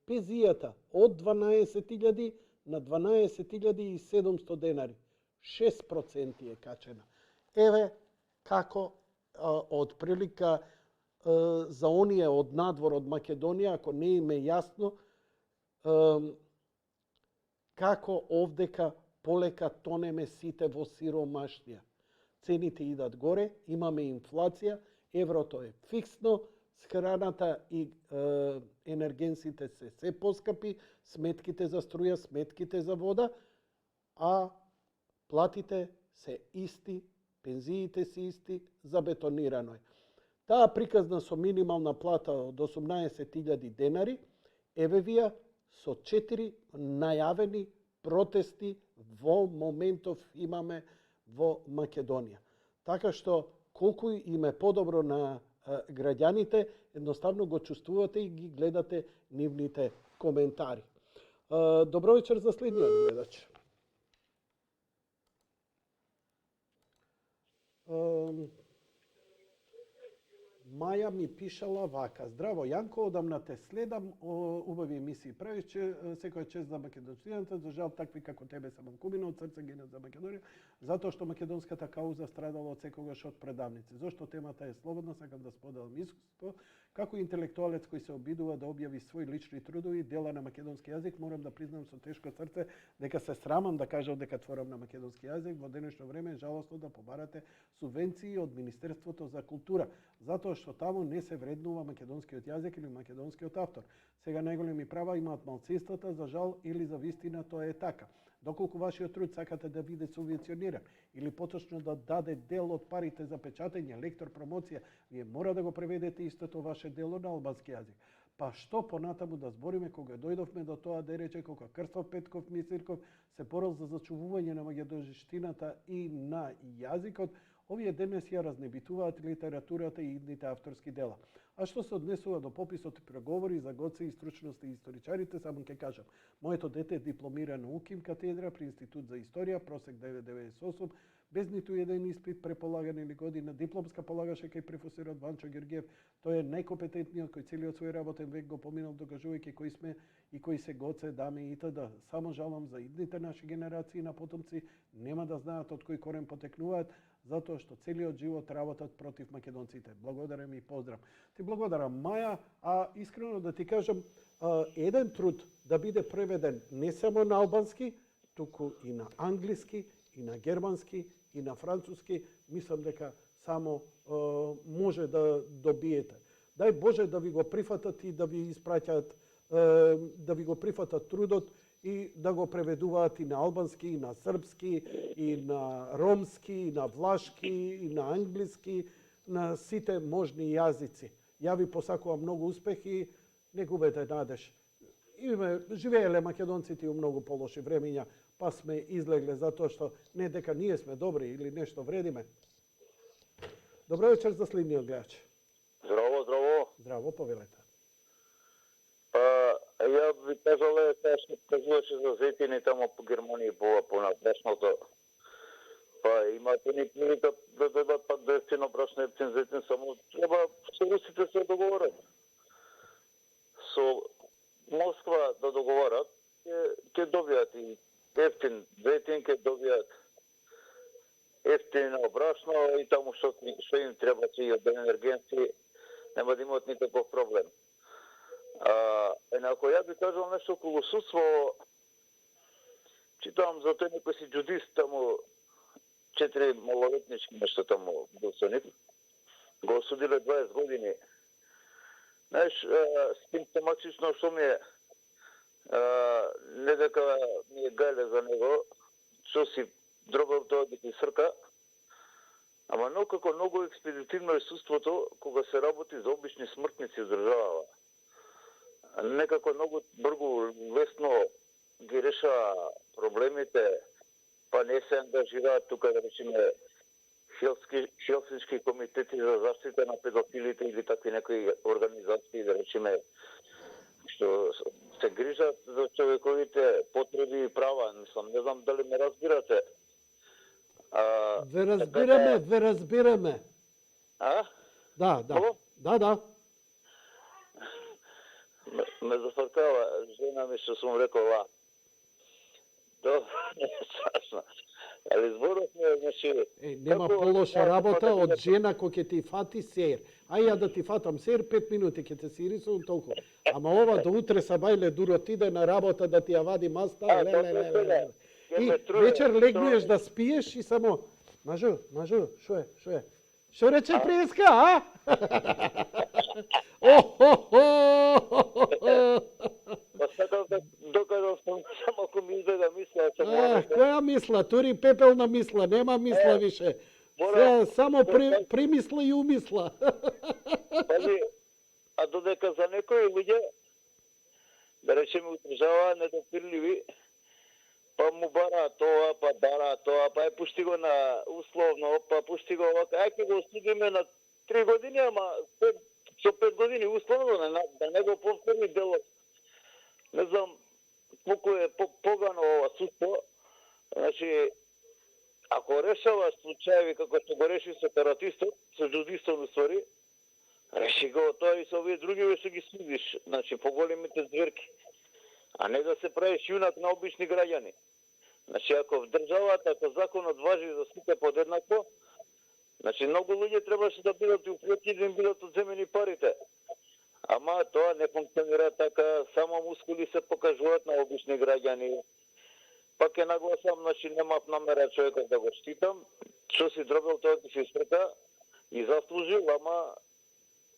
B: Пензијата од 12.000 на 12.700 денари. 6% е качена. Еве како од прилика за оние од надвор од Македонија, ако не им е јасно, како овдека полека тонеме сите во сиромаштија. Цените идат горе, имаме инфлација, еврото е фиксно, храната и енергенсите се поскапи, сметките за струја, сметките за вода, а платите се исти, пензиите се исти, забетонирано е. Таа приказна со минимална плата од 18.000 денари, еве вие со 4 најавени протести во моментов имаме во Македонија. Така што колку им е подобро на граѓаните, едноставно го чувствувате и ги гледате нивните коментари. Добро вечер за следниот гледач. Маја ми пишала вака. Здраво, Јанко, одамна те следам, убави емисии правиш, секоја чест за македонците, за жал такви како тебе се манкумина, од срце гинат за Македонија, затоа што македонската кауза страдала од секогаш од предавници. Зошто темата е слободна, сакам да споделам искуство. Како интелектуалец кој се обидува да објави своји лични трудови, дела на македонски јазик, морам да признам со тешко срце дека се срамам да кажам дека творам на македонски јазик. Во денешно време е жалосно да побарате субвенции од Министерството за култура, затоа што таму не се вреднува македонскиот јазик или македонскиот автор. Сега најголеми права имаат малцинствата, за жал или за вистина тоа е така. Доколку вашиот труд сакате да биде субвенциониран или поточно да даде дел од парите за печатење, лектор, промоција, вие мора да го преведете истото ваше дело на албански јазик. Па што понатаму да збориме кога дојдовме до тоа да рече кога Крстов Петков Мисирков се борел за зачувување на македонштината и на јазикот, овие денес ја разнебитуваат литературата и идните авторски дела. А што се однесува до пописот и преговори за гоци и стручности и историчарите, само ќе кажам. Моето дете е дипломирано УКИМ катедра при Институт за историја, просек 9,98, без ниту еден испит преполаган или година. Дипломска полагаше кај професорот Ванчо Георгиев. Тој е најкомпетентниот кој целиот свој работен век го поминал докажувајќи кои сме и кои се гоце, дами и т.д. Само жалам за идните наши генерации на потомци, нема да знаат од кој корен потекнуваат, затоа што целиот живот работат против македонците. Благодарам и поздрав. Ти благодарам, Маја, а искрено да ти кажам, еден труд да биде преведен не само на албански, туку и на англиски, и на германски, и на француски, мислам дека само може да добиете. Дај Боже да ви го прифатат и да ви испраќаат, да ви го прифатат трудот и да го преведуваат и на албански, и на српски, и на ромски, и на влашки, и на англиски, на сите можни јазици. Ја ви посакувам многу успех и не губете надеж. Живееле македонците у многу полоши времења, па сме излегле затоа што не дека ние сме добри или нешто вредиме. Добро вечер за следниот гледач.
H: Здраво, здраво.
B: Здраво, повелете.
H: Па, ја би кажале, тоа што кажуваше за зетини тамо по Германија по надбрашното. Па имате ни прилика да дадат пак ефтино брашно, ефтин зетин, само треба со русите се договорат. Со Москва да договорат, ќе добијат и ефтин зетин, ќе добијат ефтино брашно и таму што им треба и од енергенци, нема да имат никаков проблем. Ако ја би кажал нешто околу судство, читам за тој некој си джудист таму, 4 малолетнички нешто таму бил со нив. Го осудиле 20 години. Знаеш, симптоматично што ми е, не дека ми е гајле за него, што си дробел тоа да ти срка, ама многу експедитивно е судството кога се работи за обични смртници во државава. Некако многу бргу, лесно ги реша проблемите, па не се ангажираат тука, да речеме, Хелсински комитети за заштита на педофилите или такви некои организации, да речеме, што се грижат за човековите потреби и права. Мислам, не знам дали ме разбирате.
B: Ве разбираме. Да.
H: Ме зафркава жена ми што сум рекол Добро, не е страшно. Али зборуваме, значи...
B: Нема полоша работа од жена кој ќе ти фати сер. Ја да ти фатам сер, 5 минути ќе те си рисувам толку. Ама ова до утре са бајле дуро ти да на работа да ти ја вади маста. И вечер легнуеш да спиеш и само... Мажу, шо е? Шо рече преска, а?
H: Па сакам да докажам само ако ми изде да мисля.
B: Која мисла? Тури пепелна мисла, нема мисла више. Само примисла и умисла.
H: Пази, а додека за некои луѓе, да речеме, удржаваа недопирливи, па му бара тоа, па е пушти го на условно, па пушти го овака, ќе го осудиме на 3 години, ама со 5 години условно, да не го повтори делот. Не знам колку е погано ова судство. Значи, ако решава случаеви како што го реши со каратистот, со джудистот уствари, реши го тоа и со овие други што ги судиш, значи поголемите зверки. А не да се правиш јунак на обични граѓани. Значи, ако в државата, ако законот важи за сите подеднакво, значи многу луѓе требаше да бидат упреки да им бидат одземени парите. Ама тоа не функционира така, само мускули се покажуваат на обични граѓани. Пак ќе нагласам, значи немав намера човекот да го штитам, што си дробил тоа ќе се срка и заслужил, ама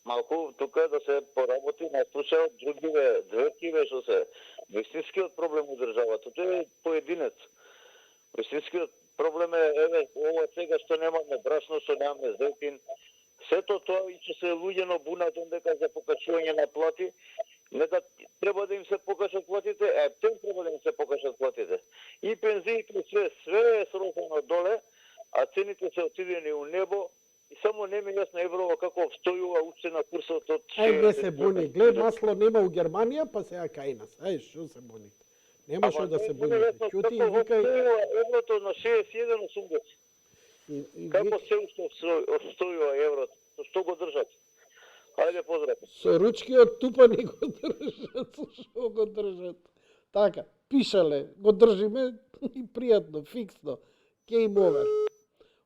H: малку тука да се поработи на случајот другиве што се вистинскиот проблем у државата. Тоа е поединец. Вистинскиот проблем е ова сега што немаме брашно, што немаме зетин. Сето тоа и че се луѓено бунат дека за покачување на плати, не да треба да им се покажат платите, тем треба да им се покажат платите. И пензиите све е срозано доле, а цените се отидени у небо. И само не ми јасно евро како обстојува уче на курсот од...
B: Не се буни. Глед, масло нема у Германија, па сега кај нас. Што се буни? Нема што да се буни. Ќути и викај...
H: Еврото на 61,80. Како се обстојува еврото? Што го држат? Хајде, поздрав.
B: Со ручкиот тупани го држат. Што го држат? Така, пишале, го држиме и пријатно, фиксно. Game over.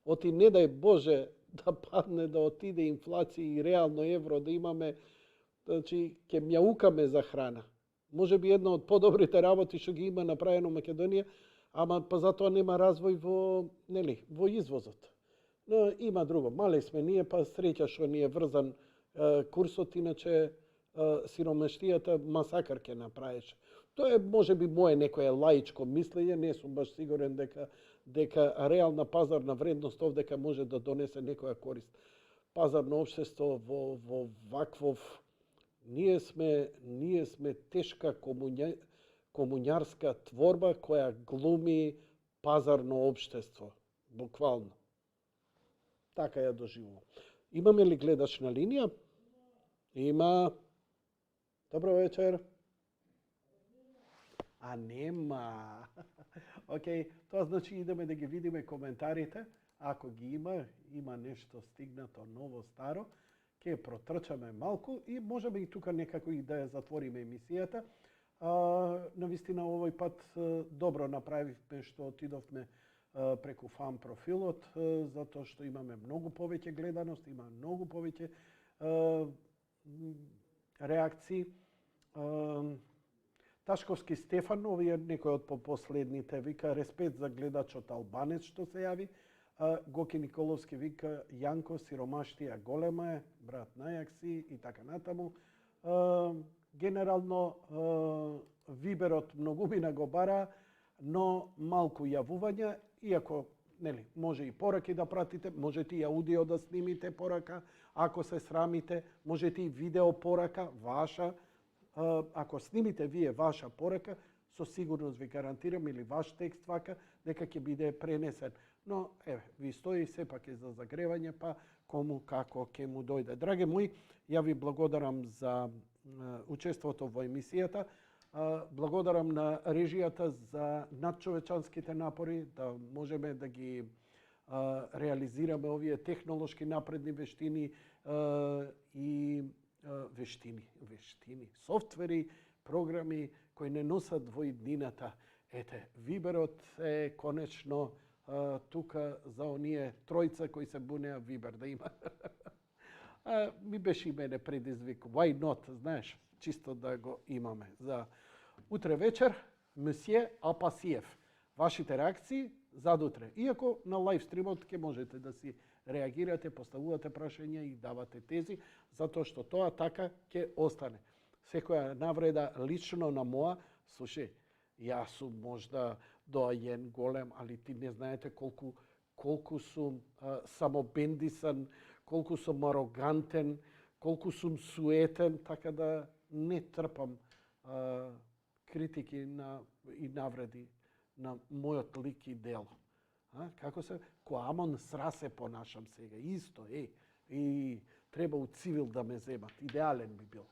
B: Оти не дај Боже да падне, да отиде инфлација и реално евро да имаме, значи ќе мјаукаме за храна. Може би една од подобрите работи што ги има направено Македонија, ама па затоа нема развој во извозот. Но има друго. Мале сме ние, па среќа што ни е врзан курсот, иначе сиромаштијата масакар ќе направиш. Тоа е можеби мое некое лаичко мислење, не сум баш сигурен дека реална пазарна вредност овдека може да донесе некоја корист. Пазарно општество во ваквов Ние сме тешка комуњарска творба која глуми пазарно општество. Буквално. Така ја доживувам. Имаме ли гледач на линија? Има. Добро вечер. А нема. Океј, тоа значи идеме да ги видиме коментарите. Ако ги има нешто стигнато ново, старо, ќе протрчаме малку и можеме и тука некако и да ја затвориме емисијата. Навистина овој пат добро направивме што отидовме преку фан профилот, затоа што имаме многу повеќе гледаност, има многу повеќе реакции. Ташковски Стефан, овие некој од последните, вика респект за гледачот албанец што се јави. Гоки Николовски вика Јанко, сиромаштија голема е, брат најакси и така натаму. Генерално Виберот многумина го бара, но малку јавувања, иако нели, може и пораки да пратите, можете и аудио да снимите порака, ако се срамите, можете и видео порака, ваша. Ако снимите вие ваша порака, со сигурност ви гарантирам, или ваш текст вака, дека ќе биде пренесен. Но, еве, ви стои сепак е за загревање, па кому како ќе му дојде. Драги мои, ја ви благодарам за учеството во емисијата. Благодарам на режијата за надчовечанските напори, да можеме да ги реализираме овие технолошки напредни вештини и вештини, софтвери, програми кои не носат во иднината. Ете, Виберот е конечно тука за оние тројца кои се бунеа Вибер да има. Ми беше и мене предизвик. Why not, знаеш, чисто да го имаме. За утре вечер, Мсье Апасиев. Вашите реакции задутре. Иако на лайв стримот ќе можете да си реагирате, поставувате прашања и давате тези, затоа што тоа така ќе остане. Секоја навреда лично на моа, слушай, јас сум можда доаѓен голем, али ти не знаете колку сум самобендисан, колку сум арогантен, колку сум суетен, така да не трпам критики и навреди на мојот лик и дело. Како се? Кој Амон Сра се понашам сега. Исто, и треба у цивил да ме земат. Идеален би бил.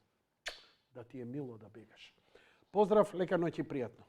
B: Да ти е мило да бегаш. Поздрав, лека ноќ и пријатно.